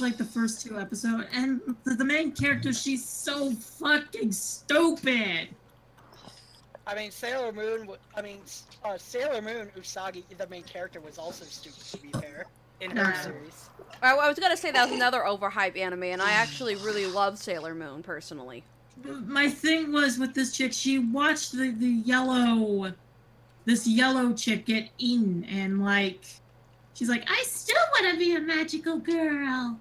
like the first 2 episodes, and the main character, she's so fucking stupid. I mean, Sailor Moon Usagi, the main character, was also stupid, to be fair, in her series. I was gonna say that was another overhyped anime, and I actually really love Sailor Moon personally. My thing was with this chick, she watched this yellow chick get eaten, and like, she's like, I still want to be a magical girl.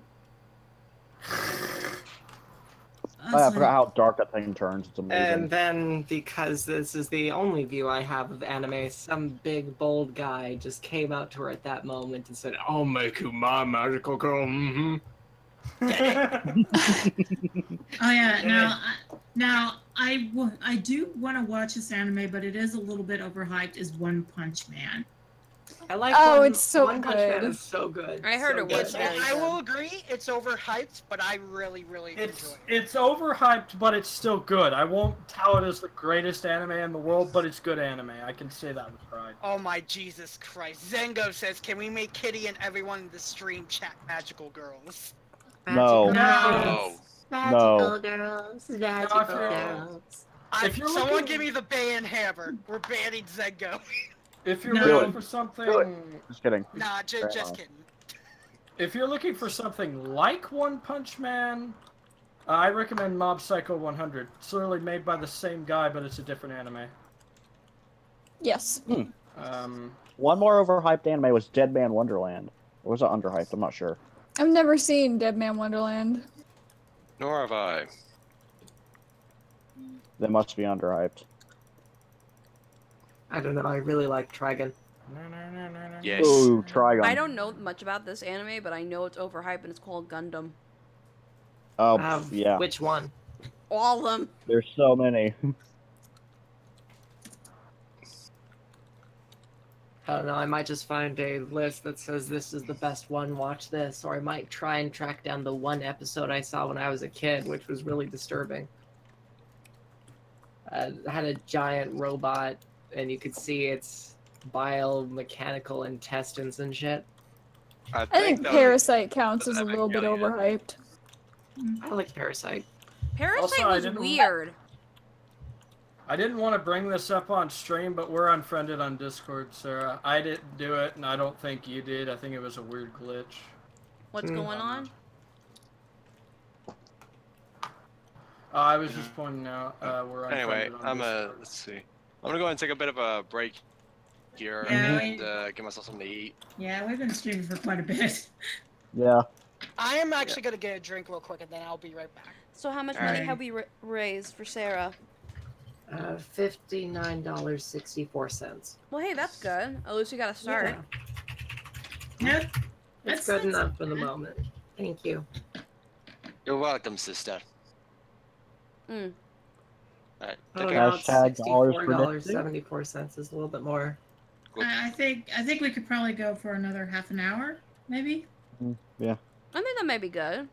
I forgot how dark that thing turns. It's amazing. And then, because this is the only view I have of anime, some big, bold guy just came out to her at that moment and said, I'll make you my magical girl, Oh yeah, now I do want to watch this anime, but it is a little bit overhyped, is One Punch Man. I like it's so One Punch Man good. is so good. I heard it was very I will agree, it's overhyped, but I really, really enjoy it. It's overhyped, but it's still good. I won't tout it as the greatest anime in the world, but it's good anime. I can say that with pride. Oh my Jesus Christ. Zengo says, can we make Kitty and everyone in the stream chat magical girls? No. Magical girls. Magical girls. Someone give me the ban hammer. We're banning Zengo. If you're looking for something... Just kidding. Nah, just kidding. If you're looking for something like One Punch Man, I recommend Mob Psycho 100. It's literally made by the same guy, but it's a different anime. Yes. One more overhyped anime was Dead Man Wonderland. Or was it underhyped? I'm not sure. I've never seen Dead Man Wonderland. Nor have I. They must be underhyped. I don't know, I really like Trigun. Yes. Ooh, Trigun. I don't know much about this anime, but I know it's overhyped and it's called Gundam. Oh, yeah. Which one? All of them. There's so many. I don't know, I might just find a list that says this is the best one, watch this, or I might try and track down the one episode I saw when I was a kid, which was really disturbing. It had a giant robot, and you could see its biomechanical intestines and shit. I think Parasite counts as a little bit overhyped. I like Parasite. Parasite Also, I was didn't- weird. I didn't want to bring this up on stream, but we're unfriended on Discord, Sarah. I didn't do it, and I don't think you did. I think it was a weird glitch. What's going on? I was just pointing out we're Anyway, unfriended on Discord. let's see. I'm gonna go ahead and take a bit of a break here Yeah, and give myself something to eat. Yeah, we've been streaming for quite a bit. Yeah. I am actually gonna get a drink real quick, and then I'll be right back. So how much All money right. have we raised for Sarah? $59.64. Well, hey, that's good. At least we got a start. Yep. It's That's good not enough for the moment. Thank you. You're welcome, sister. Mm. Alright, Oh, take now care. it's Hashtag dollars predicting. $64.74 is a little bit more. I think we could probably go for another half an hour, maybe. Yeah. I think that may be good.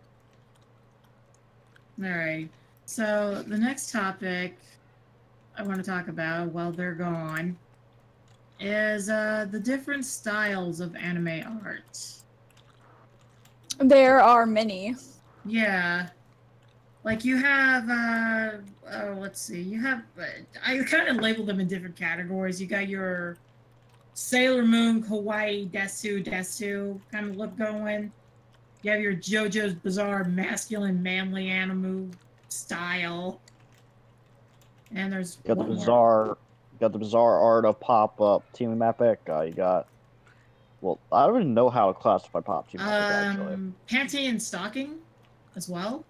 All right. So the next topic I want to talk about while they're gone is the different styles of anime art. There are many. Yeah. Like you have, let's see, you have, I kind of labeled them in different categories. You got your Sailor Moon, Kawaii, Desu kind of look going. You have your JoJo's Bizarre masculine, manly anime style. And there's You got the one more. bizarre art of pop up Team Epic. You got, well, I don't even know how to classify pop Team Epic actually. Panty and stocking as well.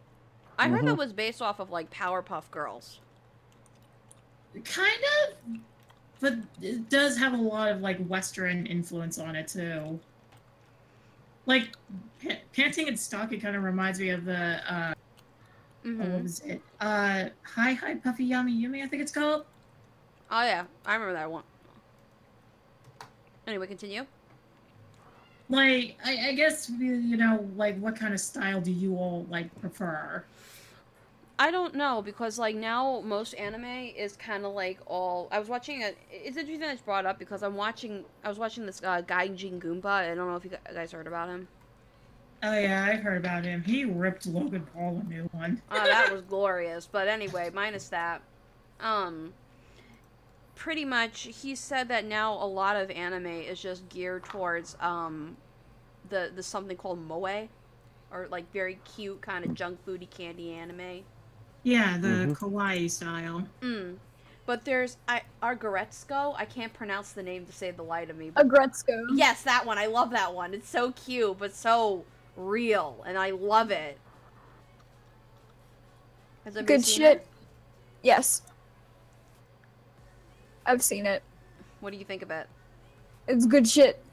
I heard that was based off of like Powerpuff Girls. Kind of, but it does have a lot of like Western influence on it too. Like panting and stocking kind of reminds me of the what was it? Hi Puffy Yami Yumi, I think it's called. Oh yeah, I remember that one. Anyway, continue. Like I guess you know, like what kind of style do you all like prefer? I don't know, because like now most anime is kind of like all. I was watching it's interesting that it's brought up because I was watching this Gaijin Goomba. I don't know if you guys heard about him. Oh yeah, I heard about him. He ripped Logan Paul a new one. Oh, that was glorious. But anyway, minus that. Pretty much, he said that now a lot of anime is just geared towards the something called moe, or like very cute kind of junk foody candy anime. Yeah, the kawaii style. But there's Argoretsko. I can't pronounce the name to save the life of me. Agretzko. Yes, that one. I love that one. It's so cute, but so real, and I love it. Has anybody Good seen shit. it? Yes. I've seen it. What do you think of it? It's good shit.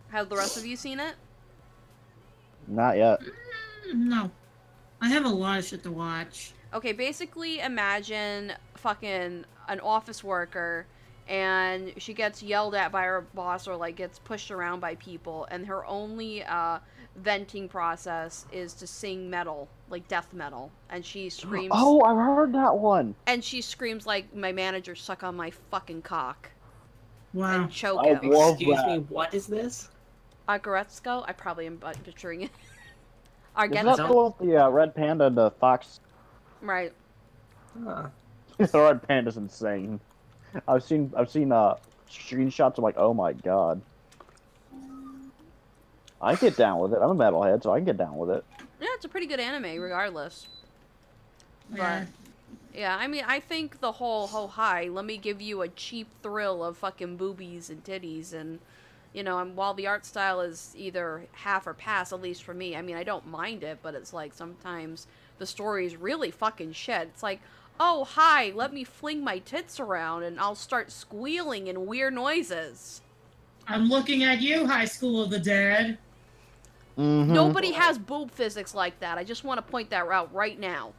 Have the rest of you seen it? Not yet. No. I have a lot of shit to watch. Okay, basically imagine fucking an office worker and she gets yelled at by her boss or like gets pushed around by people, and her only venting process is to sing metal, like death metal, and she screams. Oh, I heard that one. And she screams like, "My manager suck on my fucking cock." Wow. And choke I him. love Excuse that. me, what is this? Argoretsko? I probably am butchering it. Isn't that Argoretsko? cool with the red panda and the fox? Right. Huh. The red panda's insane. I've seen screenshots. I'm like, oh my god. I get down with it. I'm a metalhead, so I can get down with it. Yeah, it's a pretty good anime, regardless. Yeah. But, yeah, I mean, I think the whole, hi, let me give you a cheap thrill of fucking boobies and titties, and, you know, while the art style is either half or pass, at least for me, I mean, I don't mind it, but it's like, sometimes the story is really fucking shit. It's like, oh, hi, let me fling my tits around, and I'll start squealing and weird noises. I'm looking at you, High School of the Dead. Nobody has boob physics like that. I just want to point that out right now.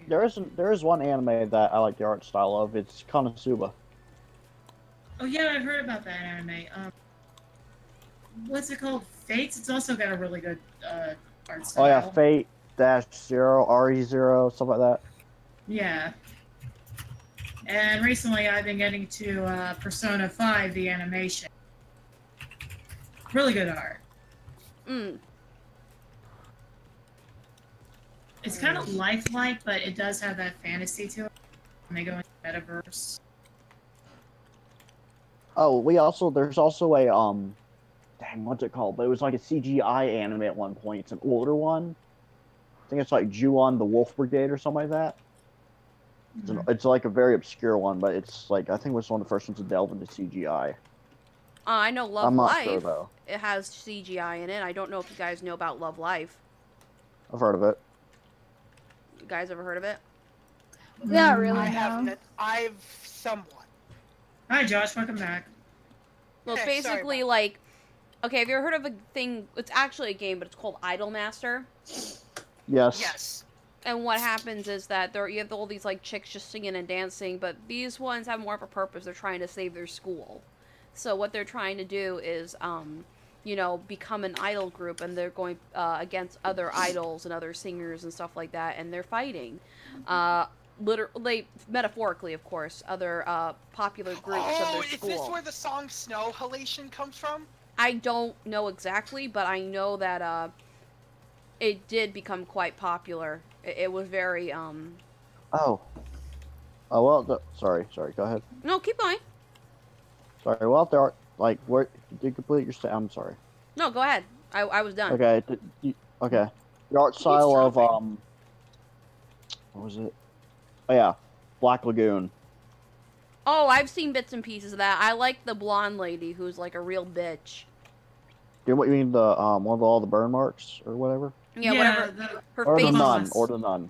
There is one anime that I like the art style of. It's Konosuba. Oh yeah, I've heard about that anime. What's it called? Fates? It's also got a really good art style. Oh yeah, Fate -0, RE0, stuff like that. Yeah. And recently I've been getting to Persona 5, the animation. Really good art. It's kind of lifelike, but it does have that fantasy to it. When they go into the metaverse. Oh, there's also a dang, what's it called? But it was like a CGI anime at one point. It's an older one. I think it's like Ju-on the Wolf Brigade or something like that. It's like a very obscure one, but it's like I think it was one of the first ones to delve into CGI. I know Love I'm not Life. sure, though. It has CGI in it. I don't know if you guys know about Love Life. I've heard of it. You guys ever heard of it? Not really. I No. haven't. I've somewhat. Hi, Josh. Welcome back. Well, it's Okay, sorry basically about like, okay, have you ever heard of a thing? It's actually a game, but it's called Idolmaster. Yes. Yes. And what happens is that you have all these like chicks just singing and dancing, but these ones have more of a purpose. They're trying to save their school. So what they're trying to do is, you know, become an idol group, and they're going against other idols and other singers and stuff like that, and they're fighting. Literally, metaphorically, of course, other popular groups of their school. Is this where the song Snow Halation comes from? I don't know exactly, but I know that it did become quite popular. It was very Oh. Oh well. Sorry. Go ahead. No, keep going. Sorry. Well, there are like where did you complete your I'm sorry. No, go ahead. I was done. Okay. Okay. The art style of what was it? Oh yeah, Black Lagoon. Oh, I've seen bits and pieces of that. I like the blonde lady who's like a real bitch. You mean the one with all the burn marks or whatever? Yeah, whatever. Her Or face. the nun.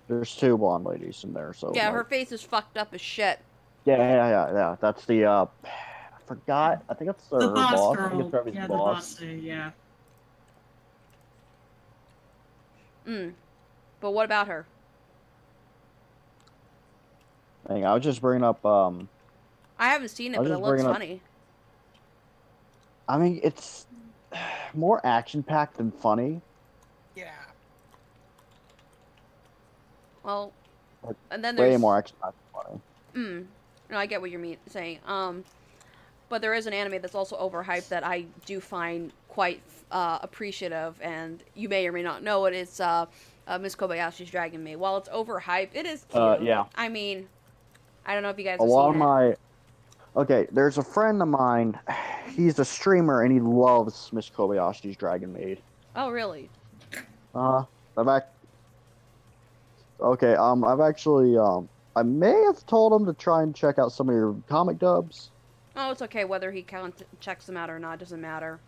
There's two blonde ladies in there, so. Yeah, like, her face is fucked up as shit. Yeah. That's the I forgot. I think it's her boss. I think it's Trevor's Yeah, boss. the boss. Yeah. But what about her? Dang, I was just bringing up. I haven't seen it, but it looks funny. I mean, it's more action-packed than funny. Yeah. Well, Like, and then there's way more action-packed than funny. No, I get what you're saying. But there is an anime that's also overhyped that I do find quite appreciative, and you may or may not know it. It's Miss Kobayashi's Dragon Maid. While it's overhyped, it is cute. Yeah. I mean, I don't know if you guys A have lot seen of Okay, there's a friend of mine. He's a streamer and he loves Miss Kobayashi's Dragon Maid. Oh, really? Okay, I've actually I may have told him to try and check out some of your comic dubs. Oh, it's okay. Whether he checks them out or not doesn't matter.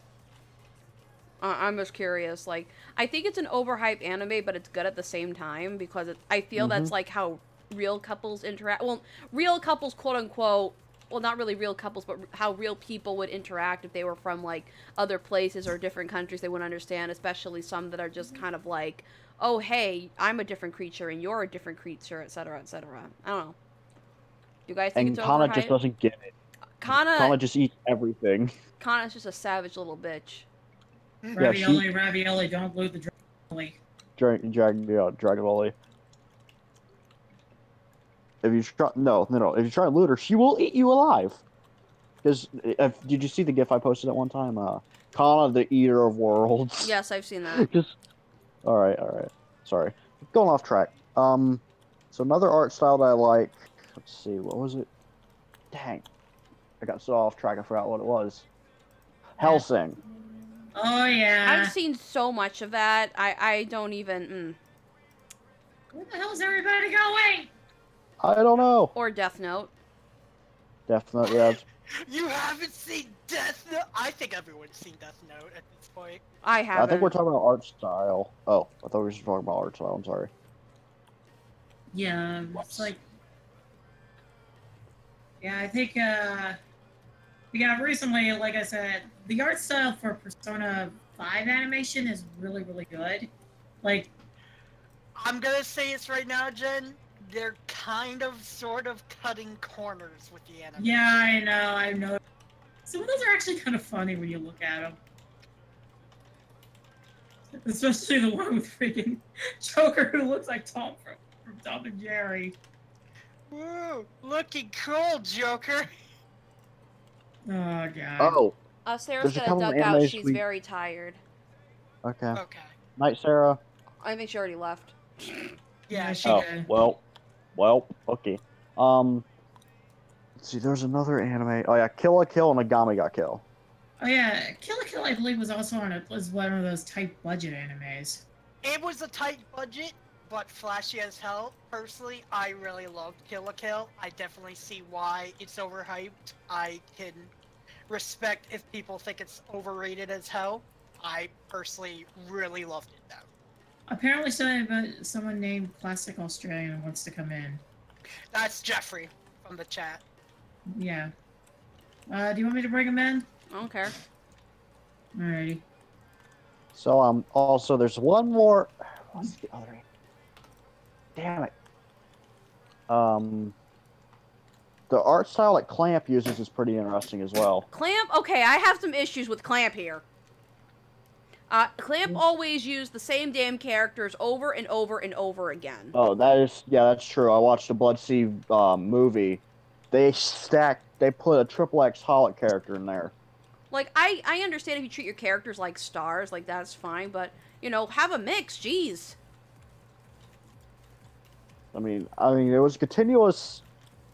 I'm just curious. Like, I think it's an overhyped anime, but it's good at the same time because I feel that's like how real couples interact. Well, real couples, quote unquote. Well, not really real couples, but how real people would interact if they were from like other places or different countries. They wouldn't understand, especially some that are just kind of like, oh, hey, I'm a different creature and you're a different creature, etc., etc. I don't know. You guys think And it's Kana overhyped? just doesn't get it. Kana Kana just eats everything. Kana's just a savage little bitch. Ravioli, don't loot the dragon. Dragon. If you try, no. If you try to loot her, she will eat you alive. Because did you see the GIF I posted at one time? Kana, the Eater of Worlds. Yes, I've seen that. All right. Sorry, going off track. So another art style that I like. Let's see, what was it? Dang, I got so off track. I forgot what it was. Hellsing. Oh yeah. I've seen so much of that. I don't even. Where the hell is everybody going? I don't know. Or Death Note. Death Note, yeah. You haven't seen Death Note? I think everyone's seen Death Note at this point. I haven't. I think we're talking about art style. Oh, I thought we were just talking about art style. I'm sorry. Yeah, it's like. Yeah, I think recently, like I said, the art style for Persona 5 animation is really, really good. Like, I'm gonna say this right now, Jen. They're kind of, sort of cutting corners with the animation. yeah, I know. Some of those are actually kind of funny when you look at them. Especially the one with freaking Joker who looks like Tom from Tom and Jerry. Woo! Looking cool, Joker! Oh, God. Oh. Sarah's There's a gonna couple of duck out. animes She's we- very tired. Okay. Okay. Night, Sarah. I think she already left. Yeah, she Oh, did. well, okay. Let's see, there's another anime. Oh yeah, Kill la Kill and Megami Ga Kill. Oh yeah, Kill la Kill I believe was also was one of those tight budget animes. It was a tight budget, but flashy as hell. Personally, I really loved Kill la Kill. I definitely see why it's overhyped. I can respect if people think it's overrated as hell. I personally really loved it though. Apparently someone named Classic Australian wants to come in. That's Jeffrey from the chat. Yeah. Do you want me to bring him in? I don't care. Alrighty. So also there's one more. What's the other? Damn it. The art style that Clamp uses is pretty interesting as well. Clamp? Okay, I have some issues with Clamp here. Clamp always used the same damn characters over and over and over again. Oh, that's true. I watched the Blood Sea movie. They put a Triple X Holic character in there. Like, I understand if you treat your characters like stars, like, that's fine, but, you know, have a mix, jeez. I mean, it was continuous.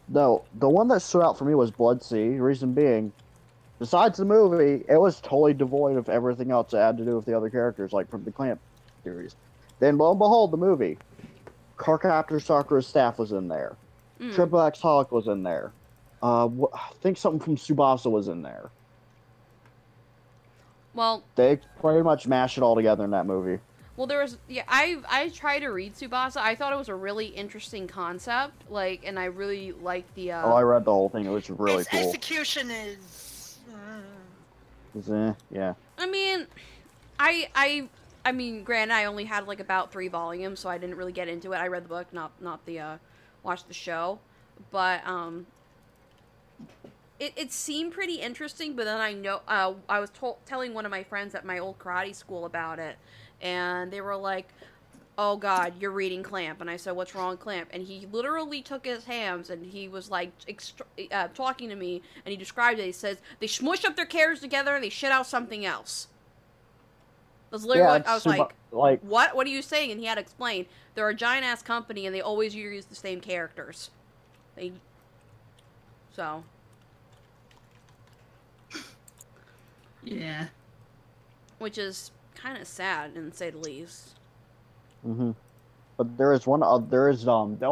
No, the one that stood out for me was Blood Sea. Reason being, besides the movie, it was totally devoid of everything else that had to do with the other characters, like from the Clamp series. Then, lo and behold, the movie. Carcaptor Sakura's staff was in there. Triple X Holic was in there. I think something from Tsubasa was in there. Well, they pretty much mashed it all together in that movie. Well, there was, yeah, I tried to read Tsubasa. I thought it was a really interesting concept, like, and I really liked the, Oh, I read the whole thing. It was really cool. Execution is... yeah. I mean, I mean, granted, I only had, like, about 3 volumes, so I didn't really get into it. I read the book, not the, watched the show. But, it seemed pretty interesting, but then I was telling one of my friends at my old karate school about it, and they were like, oh god, you're reading Clamp. And I said, what's wrong with Clamp? And he literally took his hands and he was like talking to me, and he described it. He says, they smush up their characters together and they shit out something else. That's literally what I was like, what? What are you saying? And he had to explain. They're a giant-ass company and they always use the same characters. So... Yeah. Which is kind of sad, to say the least. But there is one. The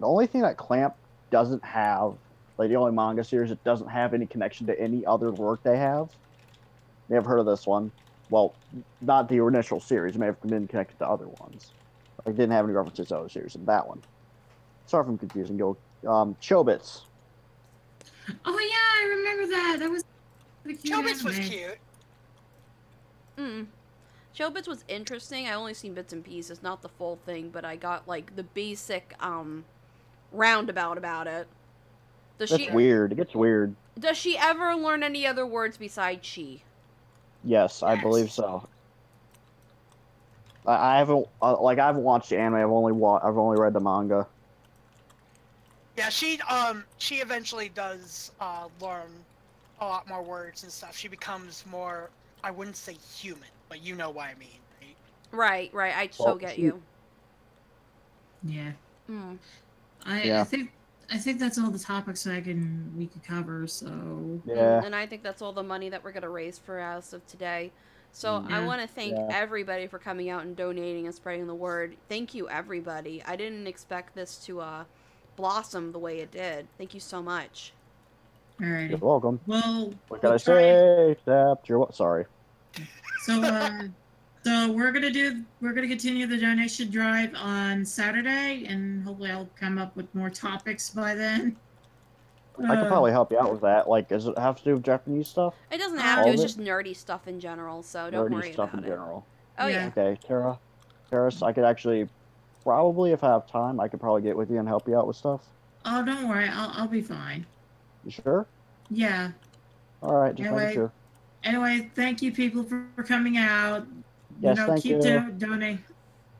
only thing that Clamp doesn't have, like the only manga series that doesn't have any connection to any other work they have. You ever heard of this one? Well, not the initial series. It may have been connected to other ones. Like, didn't have any references to other series in that one. Sorry if I'm confusing. Chobits. Oh yeah, I remember that. That was. Chobits was cute. Chobits was interesting. I only seen bits and pieces, not the full thing, but I got like the basic roundabout about it. That's weird. It gets weird. Does she ever learn any other words besides she? Yes, I believe so. I haven't I haven't watched the anime. I've only read the manga. Yeah, she eventually does learn a lot more words and stuff. She becomes more, I wouldn't say human, but you know what I mean, right? Right. I so get you. Yeah. I think that's all the topics we could cover. So yeah. And I think that's all the money that we're gonna raise for as of today. So I want to thank everybody for coming out and donating and spreading the word. Thank you, everybody. I didn't expect this to blossom the way it did. Thank you so much. All right. You're welcome. Well, what can I say? Except you're what? Sorry. So, so we're gonna continue the donation drive on Saturday, and hopefully I'll come up with more topics by then. I could probably help you out with that. Like, does it have to do with Japanese stuff? It doesn't have to. It's just nerdy stuff in general. So don't worry about it. Nerdy stuff in general. Oh yeah. Okay, Karis, I could actually, probably if I have time, I could probably get with you and help you out with stuff. Oh, don't worry. I'll be fine. You sure? Yeah. All right, just making sure. Anyway, thank you, people, for coming out. Yes, thank you.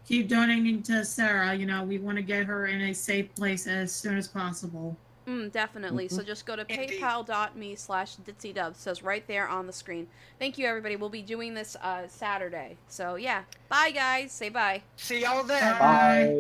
Keep donating to Sarah. You know, we want to get her in a safe place as soon as possible. Definitely. So just go to paypal.me/ditsydub. Says right there on the screen. Thank you, everybody. We'll be doing this Saturday. So yeah. Bye, guys. Say bye. See y'all then. Bye.